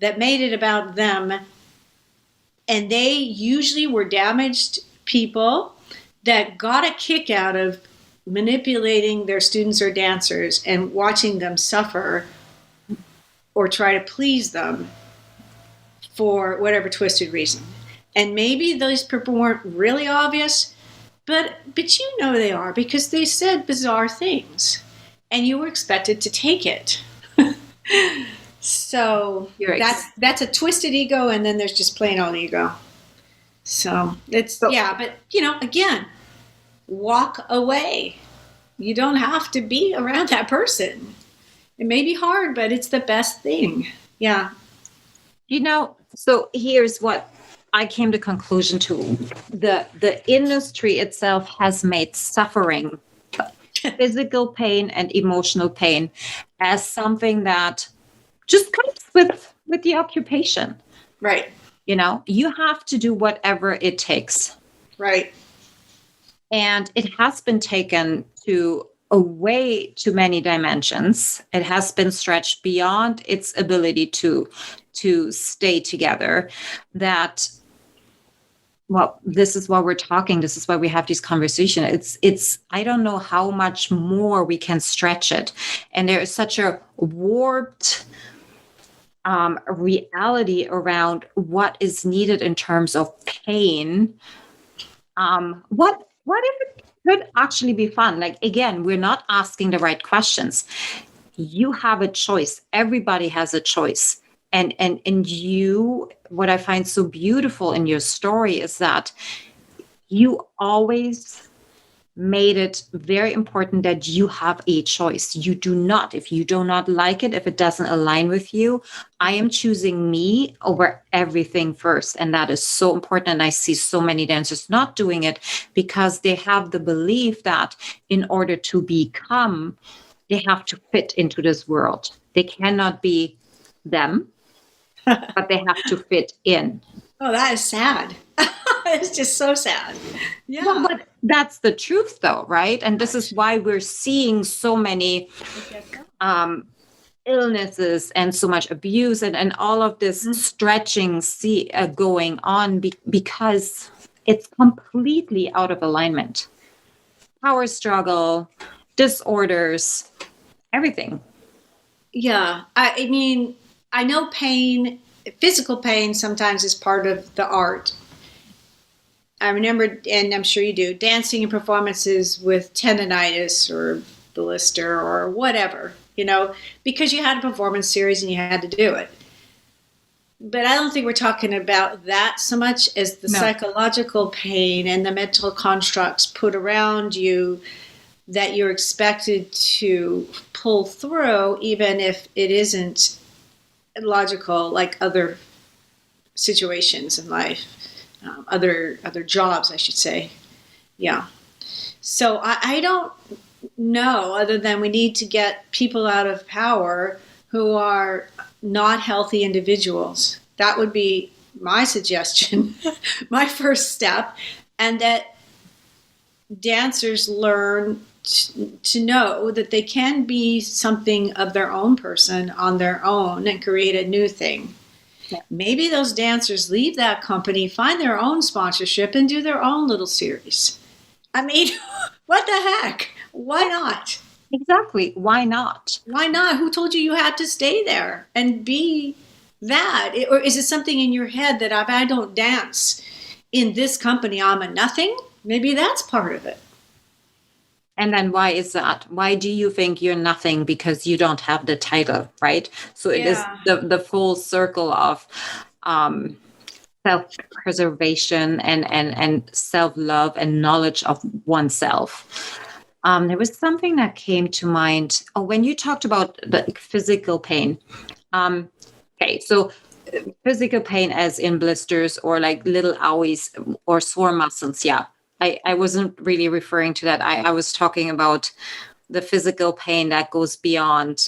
that made it about them. And they usually were damaged people that got a kick out of manipulating their students or dancers and watching them suffer or try to please them for whatever twisted reason. And maybe those people weren't really obvious, but you know they are, because they said bizarre things and you were expected to take it. So that's a twisted ego, and then there's just plain old ego. So it's, So- yeah, but again, walk away. You don't have to be around that person. It may be hard, but it's the best thing. Yeah. So here's what I came to conclusion to. The industry itself has made suffering, physical pain and emotional pain, as something that just comes with the occupation. Right. You have to do whatever it takes. Right. And it has been taken to a way too many dimensions. It has been stretched beyond its ability to stay together. That, well, this is why we're talking. This is why we have these conversations. It's I don't know how much more we can stretch it. And there is such a warped reality around what is needed in terms of pain. What if it could actually be fun? Like, again, we're not asking the right questions. You have a choice. Everybody has a choice. And you, what I find so beautiful in your story is that you always made it very important that you have a choice. You do not, if you do not like it, if it doesn't align with you, I am choosing me over everything first. And that is so important. And I see so many dancers not doing it because they have the belief that in order to become, they have to fit into this world. They cannot be them, but they have to fit in. Oh, that is sad. It's just so sad. Yeah. Well, but that's the truth, though, right? And this is why we're seeing so many illnesses and so much abuse and all of this stretching going on because it's completely out of alignment. Power struggle, disorders, everything. Yeah. I mean, I know pain, physical pain sometimes is part of the art. I remember, and I'm sure you do, dancing in performances with tendonitis or blister or whatever, because you had a performance series and you had to do it. But I don't think we're talking about that so much as the psychological pain and the mental constructs put around you that you're expected to pull through, even if it isn't logical, like other situations in life. Other jobs, I should say. Yeah. So I don't know, other than we need to get people out of power who are not healthy individuals. That would be my suggestion, my first step, and that dancers learn to know that they can be something of their own person on their own and create a new thing. Maybe those dancers leave that company, find their own sponsorship, and do their own little series. I mean, what the heck? Why not? Exactly. Why not? Why not? Who told you had to stay there and be that? Or is it something in your head that if I don't dance in this company, I'm a nothing? Maybe that's part of it. And then why is that? Why do you think you're nothing because you don't have the title, right? So it is the full circle of self-preservation and self-love and knowledge of oneself. There was something that came to mind. Oh, when you talked about the physical pain. Okay, so physical pain as in blisters or like little owies or sore muscles, yeah. I wasn't really referring to that. I was talking about the physical pain that goes beyond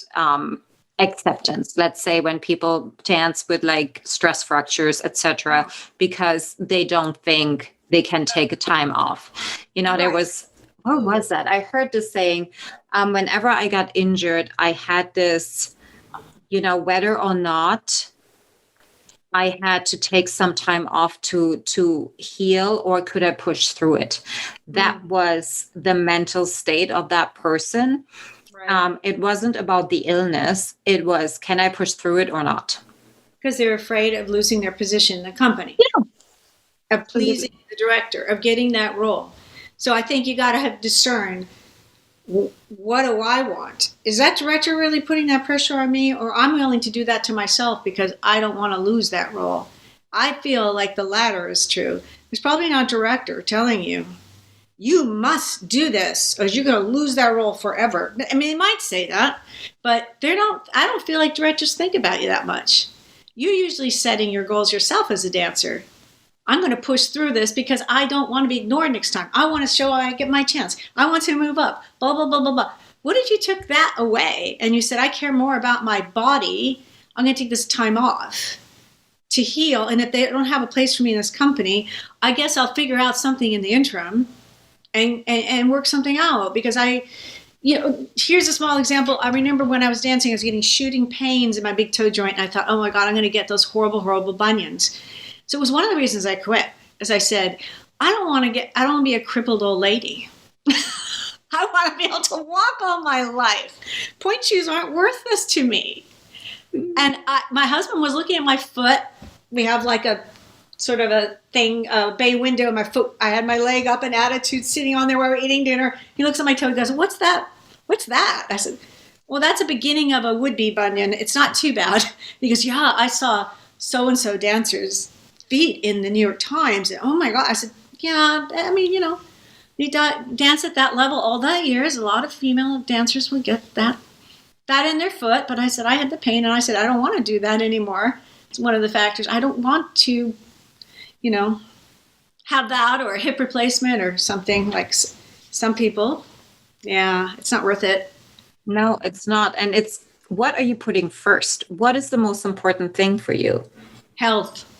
acceptance. Let's say when people dance with like stress fractures, etc., because they don't think they can take a time off. There was, what was that? I heard this saying, whenever I got injured, I had this, whether or not I had to take some time off to heal, or could I push through it? That was the mental state of that person. Right. It wasn't about the illness. It was, can I push through it or not? Because they're afraid of losing their position in the company. Yeah. Of pleasing the director, of getting that role. So I think you got to discern, what do I want? Is that director really putting that pressure on me, or I'm willing to do that to myself because I don't want to lose that role? I feel like the latter is true. It's probably not director telling you, you must do this or you're going to lose that role forever. I mean, they might say that, but I don't feel like directors think about you that much. You're usually setting your goals yourself as a dancer. I'm going to push through this because I don't want to be ignored next time. I want to show I get my chance. I want to move up, blah, blah, blah, blah, blah. What if you took that away and you said, I care more about my body. I'm going to take this time off to heal. And if they don't have a place for me in this company, I guess I'll figure out something in the interim and work something out. Because here's a small example. I remember when I was dancing, I was getting shooting pains in my big toe joint. And I thought, oh my God, I'm going to get those horrible, horrible bunions. So it was one of the reasons I quit. As I said, I don't want to be a crippled old lady. I want to be able to walk all my life. Point shoes aren't worth this to me. And my husband was looking at my foot. We have like a sort of a thing, a bay window in my foot. I had my leg up in attitude sitting on there while we were eating dinner. He looks at my toe and goes, what's that? What's that? I said, well, that's a beginning of a would-be bunion. It's not too bad. He goes, yeah, I saw so-and-so dancers' feet in the New York Times. And, oh my God. I said, yeah, I mean, you dance at that level all that years. A lot of female dancers would get that in their foot. But I said, I had the pain and I said, I don't want to do that anymore. It's one of the factors. I don't want to, have that or a hip replacement or something like some people. Yeah, it's not worth it. No, it's not. And what are you putting first? What is the most important thing for you? Health.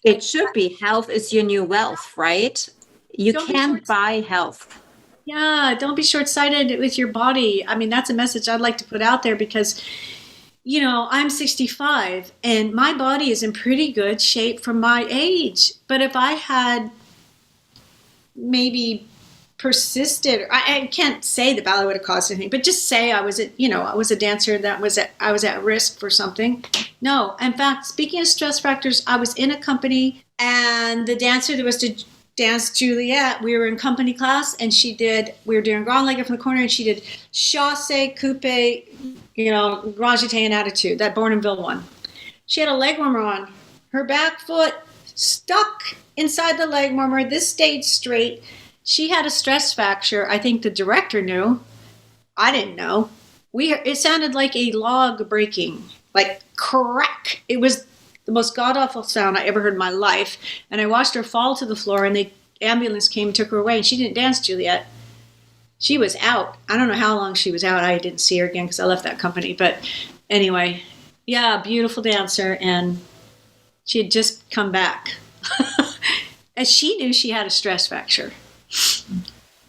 It should be. Health is your new wealth, right? You can't buy health. Yeah, don't be short-sighted with your body. I mean, that's a message I'd like to put out there because, I'm 65 and my body is in pretty good shape for my age. But if I had maybe persisted, I can't say the ballet would have caused anything, but just say I was a dancer that I was at risk for something. No, in fact, speaking of stress factors, I was in a company and the dancer that was to dance Juliet, we were in company class and we were doing grand legged from the corner and she did chasse, coupe, grand jeté and attitude, that Bournonville one. She had a leg warmer on. Her back foot stuck inside the leg warmer. This stayed straight. She had a stress fracture. I think the director knew. I didn't know. It sounded like a log breaking, like crack. It was the most god-awful sound I ever heard in my life. And I watched her fall to the floor and the ambulance came and took her away. And she didn't dance Juliet. She was out. I don't know how long she was out. I didn't see her again because I left that company. But anyway, yeah, beautiful dancer. And she had just come back. And she knew she had a stress fracture.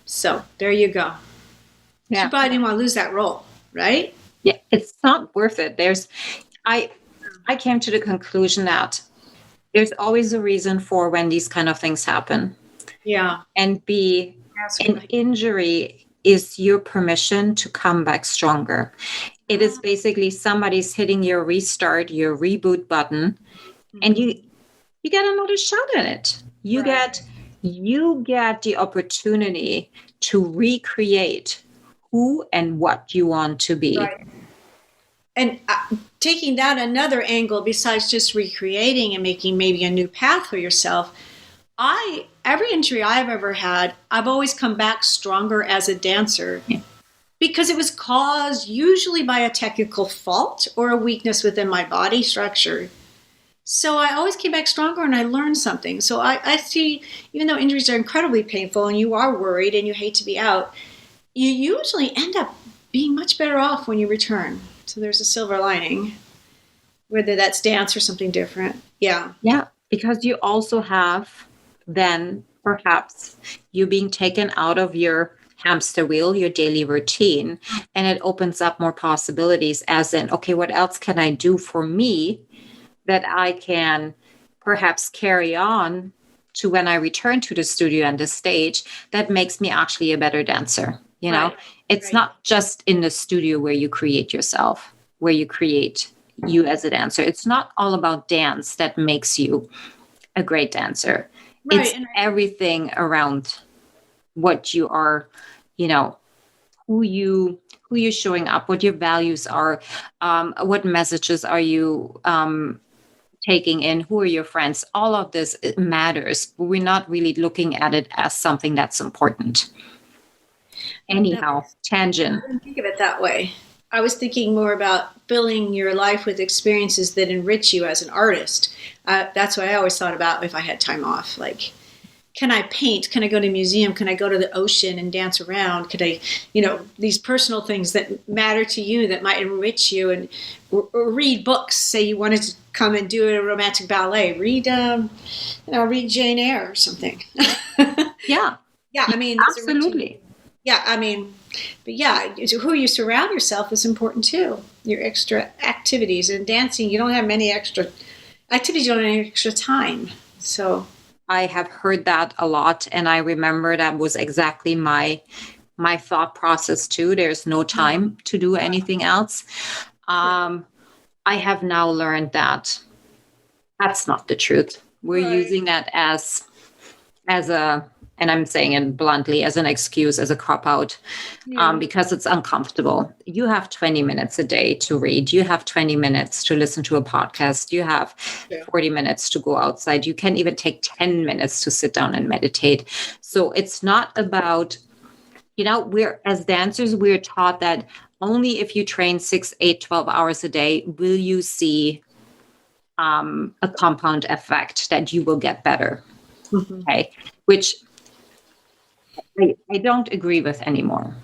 So there you go. Yeah. She probably didn't want to lose that role, right? Yeah, it's not worth it. I came to the conclusion that there's always a reason for when these kind of things happen. Yeah. And an injury is your permission to come back stronger. It is basically somebody's hitting your restart, your reboot button, and you get another shot at it. You get the opportunity to recreate who and what you want to be. Right. And taking that another angle besides just recreating and making maybe a new path for yourself, every injury I've ever had, I've always come back stronger as a dancer because it was caused usually by a technical fault or a weakness within my body structure. So I always came back stronger and I learned something. So I see, even though injuries are incredibly painful and you are worried and you hate to be out, you usually end up being much better off when you return. So there's a silver lining, whether that's dance or something different. Yeah. Yeah, because you also have then perhaps you being taken out of your hamster wheel, your daily routine, and it opens up more possibilities as in, okay, what else can I do for me that I can perhaps carry on to when I return to the studio and the stage that makes me actually a better dancer. It's not just in the studio where you create yourself, where you create you as a dancer. It's not all about dance that makes you a great dancer. Right. It's everything around what you are, who you're showing up, what your values are, what messages are you taking in, who are your friends, all of this, it matters, but we're not really looking at it as something that's important. Anyhow, tangent. I didn't think of it that way. I was thinking more about filling your life with experiences that enrich you as an artist. That's what I always thought about if I had time off. Like, can I paint? Can I go to a museum? Can I go to the ocean and dance around? Could I, these personal things that matter to you that might enrich you, and or read books. Say you wanted to come and do a romantic ballet, read Jane Eyre or something. Yeah. Yeah, I mean, absolutely. Yeah, I mean, but yeah, who you surround yourself is important too. Your extra activities and dancing, you don't have many extra activities, you don't have any extra time. So I have heard that a lot, and I remember that was exactly my thought process too. There's no time to do anything else. I have now learned that that's not the truth. We're using that as a, and I'm saying it bluntly, as an excuse, as a cop-out, because it's uncomfortable. You have 20 minutes a day to read. You have 20 minutes to listen to a podcast. You have 40 minutes to go outside. You can even take 10 minutes to sit down and meditate. So it's not about, we're, as dancers, we're taught that only if you train 6, 8, 12 hours a day will you see a compound effect that you will get better. Okay, which I don't agree with anymore.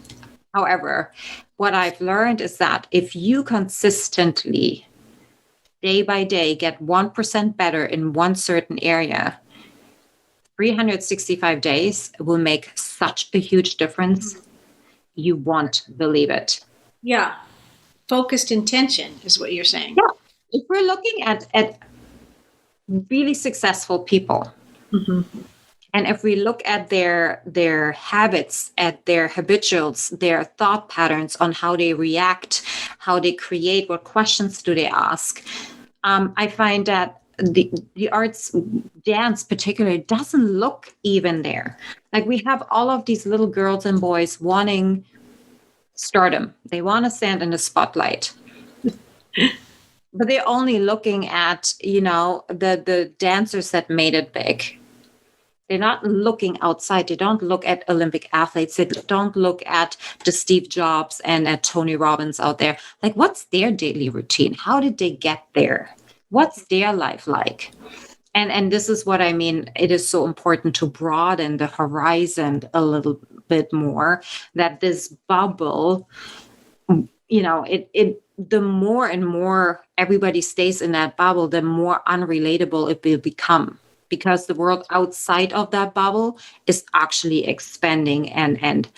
However, what I've learned is that if you consistently, day by day, get 1% better in one certain area, 365 days will make such a huge difference. You won't believe it. Yeah. Focused intention is what you're saying. Yeah. If we're looking at really successful people, and if we look at their habits, at their habituals, their thought patterns on how they react, how they create, what questions do they ask, I find that the arts, dance particularly, doesn't look even there. Like, we have all of these little girls and boys wanting stardom. They want to stand in the spotlight. But they're only looking at, the dancers that made it big. They're not looking outside. They don't look at Olympic athletes. They don't look at the Steve Jobs and at Tony Robbins out there. Like, what's their daily routine? How did they get there? What's their life like? And this is what I mean. It is so important to broaden the horizon a little bit more, that this bubble, the more and more everybody stays in that bubble, the more unrelatable it will become. Because the world outside of that bubble is actually expanding and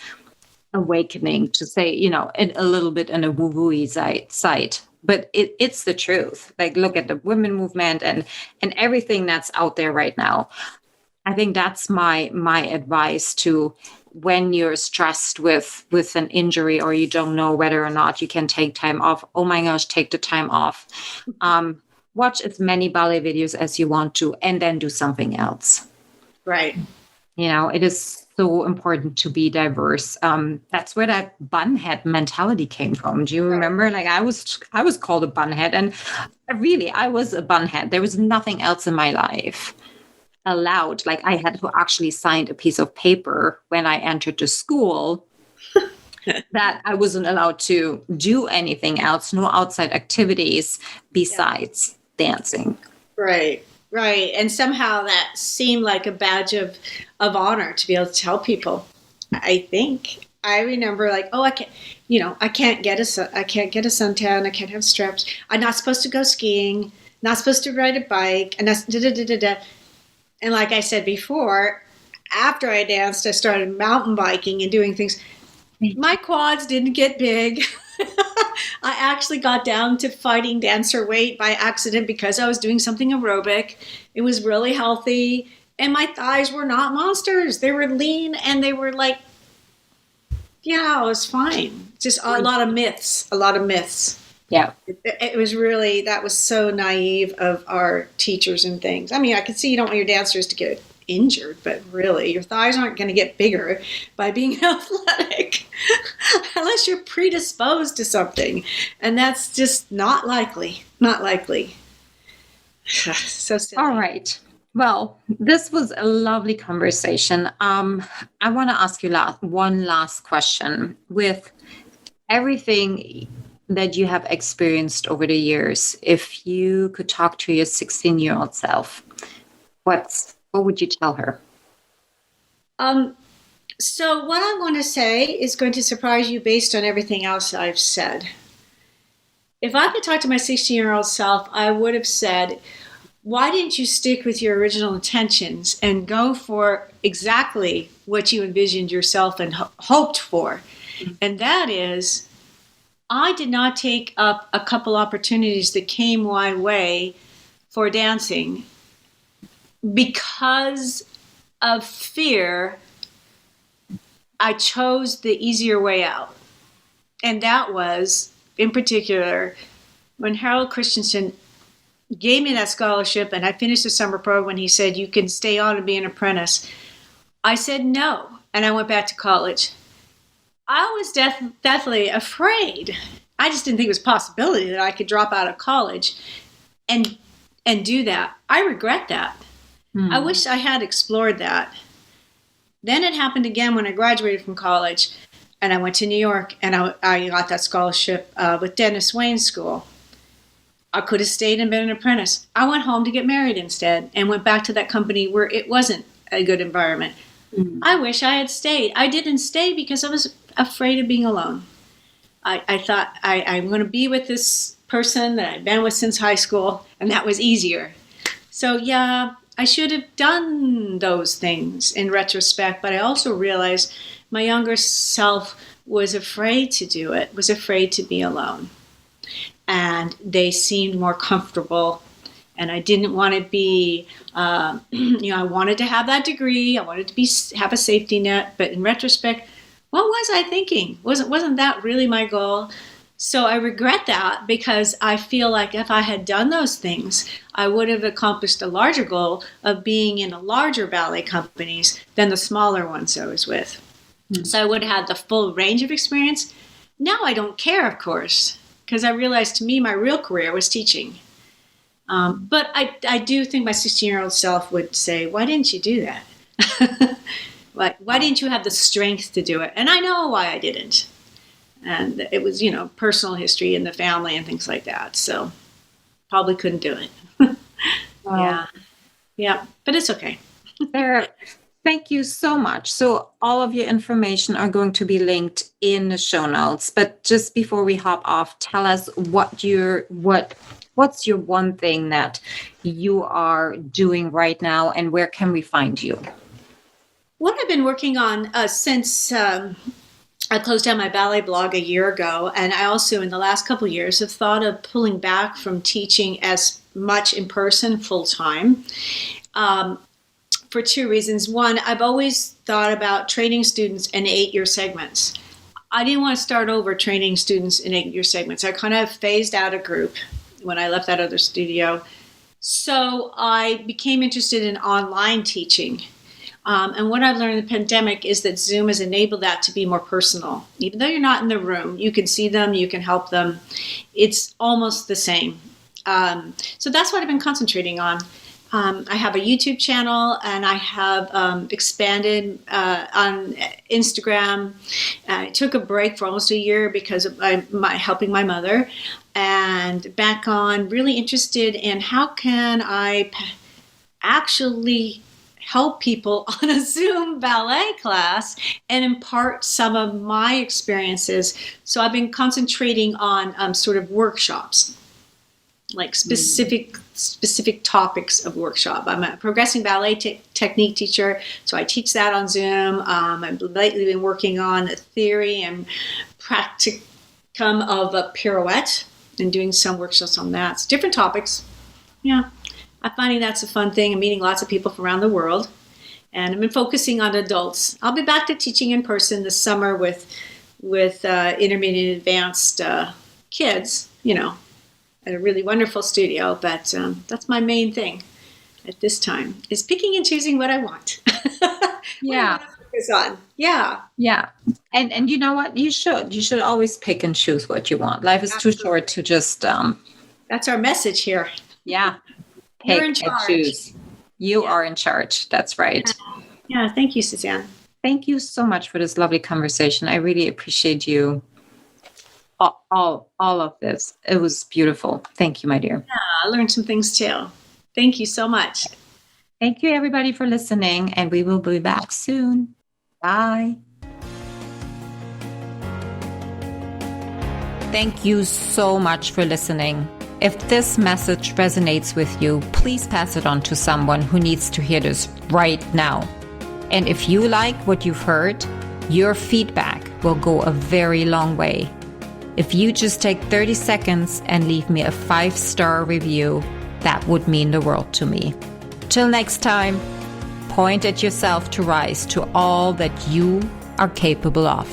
awakening, to say, a little bit in a woo-woo side. But it's the truth. Like, look at the women movement and everything that's out there right now. I think that's my advice to, when you're stressed with an injury, or you don't know whether or not you can take time off. Oh my gosh, take the time off. Watch as many ballet videos as you want to, and then do something else. Right. It is so important to be diverse. That's where that bunhead mentality came from. Do you remember? Like, I was called a bunhead, and really, I was a bunhead. There was nothing else in my life allowed. Like, I had to actually sign a piece of paper when I entered the school that I wasn't allowed to do anything else, no outside activities besides dancing. Right. And somehow that seemed like a badge of honor to be able to tell people. I think I remember, like, I can't get a suntan. I can't have straps. I'm not supposed to go skiing. Not supposed to ride a bike. And that's And like I said before, after I danced, I started mountain biking and doing things. My quads didn't get big. I actually got down to fighting dancer weight by accident because I was doing something aerobic. It was really healthy. And my thighs were not monsters. They were lean, and they were like, it was fine. Just a lot of myths. Yeah. It was really, that was so naive of our teachers and things. I mean, I could see you don't want your dancers to get injured, but really, your thighs aren't going to get bigger by being athletic unless you're predisposed to something. And that's just not likely. So silly. All right. Well, this was a lovely conversation. I want to ask you one last question. With everything that you have experienced over the years, if you could talk to your 16-year-old self, what would you tell her? So what I want to say is going to surprise you based on everything else I've said. If I could talk to my 16-year-old self, I would have said, why didn't you stick with your original intentions and go for exactly what you envisioned yourself and hoped for? And that is, I did not take up a couple opportunities that came my way for dancing because of fear. I chose the easier way out. And that was, in particular, when Harold Christensen gave me that scholarship and I finished the summer program when he said, you can stay on and be an apprentice. I said no, and I went back to college. I was definitely afraid. I just didn't think it was a possibility that I could drop out of college and do that. I regret that. I wish I had explored that. Then it happened again when I graduated from college and I went to New York and I got that scholarship with Dennis Wayne's school. I could have stayed and been an apprentice. I went home to get married instead and went back to that company where it wasn't a good environment. I wish I had stayed. I didn't stay because I was afraid of being alone. I thought I'm going to be with this person that I've been with since high school, and that was easier. So yeah, I should have done those things in retrospect, but I also realized my younger self was afraid to do it, was afraid to be alone. And they seemed more comfortable. And I didn't want to be, I wanted to have that degree. I wanted to have a safety net. But in retrospect, what was I thinking? Wasn't that really my goal? So I regret that because I feel like if I had done those things, I would have accomplished a larger goal of being in a larger ballet companies than the smaller ones I was with. So I would have had the full range of experience. Now I don't care, of course, because I realized to me my real career was teaching. But I do think my 16-year-old self would say, why didn't you do that? Why didn't you have the strength to do it? And I know why I didn't. And it was, personal history in the family and things like that. So probably couldn't do it. Yeah. But it's okay. Sarah, thank you so much. So all of your information are going to be linked in the show notes. But just before we hop off, tell us what's your one thing that you are doing right now, and where can we find you? What I've been working on since I closed down my ballet blog a year ago, and I also in the last couple of years have thought of pulling back from teaching as much in person full time. For two reasons. One, I've always thought about training students in 8-year segments. I didn't want to start over training students in 8-year segments. I kind of phased out a group when I left that other studio. So I became interested in online teaching. And what I've learned in the pandemic is that Zoom has enabled that to be more personal. Even though you're not in the room, you can see them, you can help them. It's almost the same. So that's what I've been concentrating on. I have a YouTube channel, and I have expanded on Instagram. I took a break for almost a year because of my helping my mother, and back on really interested in how can I actually help people on a Zoom ballet class and impart some of my experiences. So I've been concentrating on sort of workshops, like specific topics of workshop. I'm a progressing ballet technique teacher, so I teach that on Zoom. I've lately been working on a theory and practicum of a pirouette and doing some workshops on that. It's different topics. Yeah, I'm finding that's a fun thing. I'm meeting lots of people from around the world, and I've been focusing on adults. I'll be back to teaching in person this summer with intermediate and advanced kids, at a really wonderful studio, but that's my main thing at this time, is picking and choosing what I want. Yeah. What I want to focus on. Yeah. Yeah. And you know what? You should always pick and choose what you want. Life is too short to just That's our message here. Yeah. You're in and charge. choose. You are in charge. That's right. Yeah, thank you, Susanne. Thank you so much for this lovely conversation. I really appreciate you. All of this. It was beautiful. Thank you, my dear. Yeah, I learned some things too. Thank you so much. Thank you, everybody, for listening, and we will be back soon. Bye. Thank you so much for listening. If this message resonates with you, please pass it on to someone who needs to hear this right now. And if you like what you've heard, your feedback will go a very long way. If you just take 30 seconds and leave me a 5-star review, that would mean the world to me. Till next time, point at yourself to rise to all that you are capable of.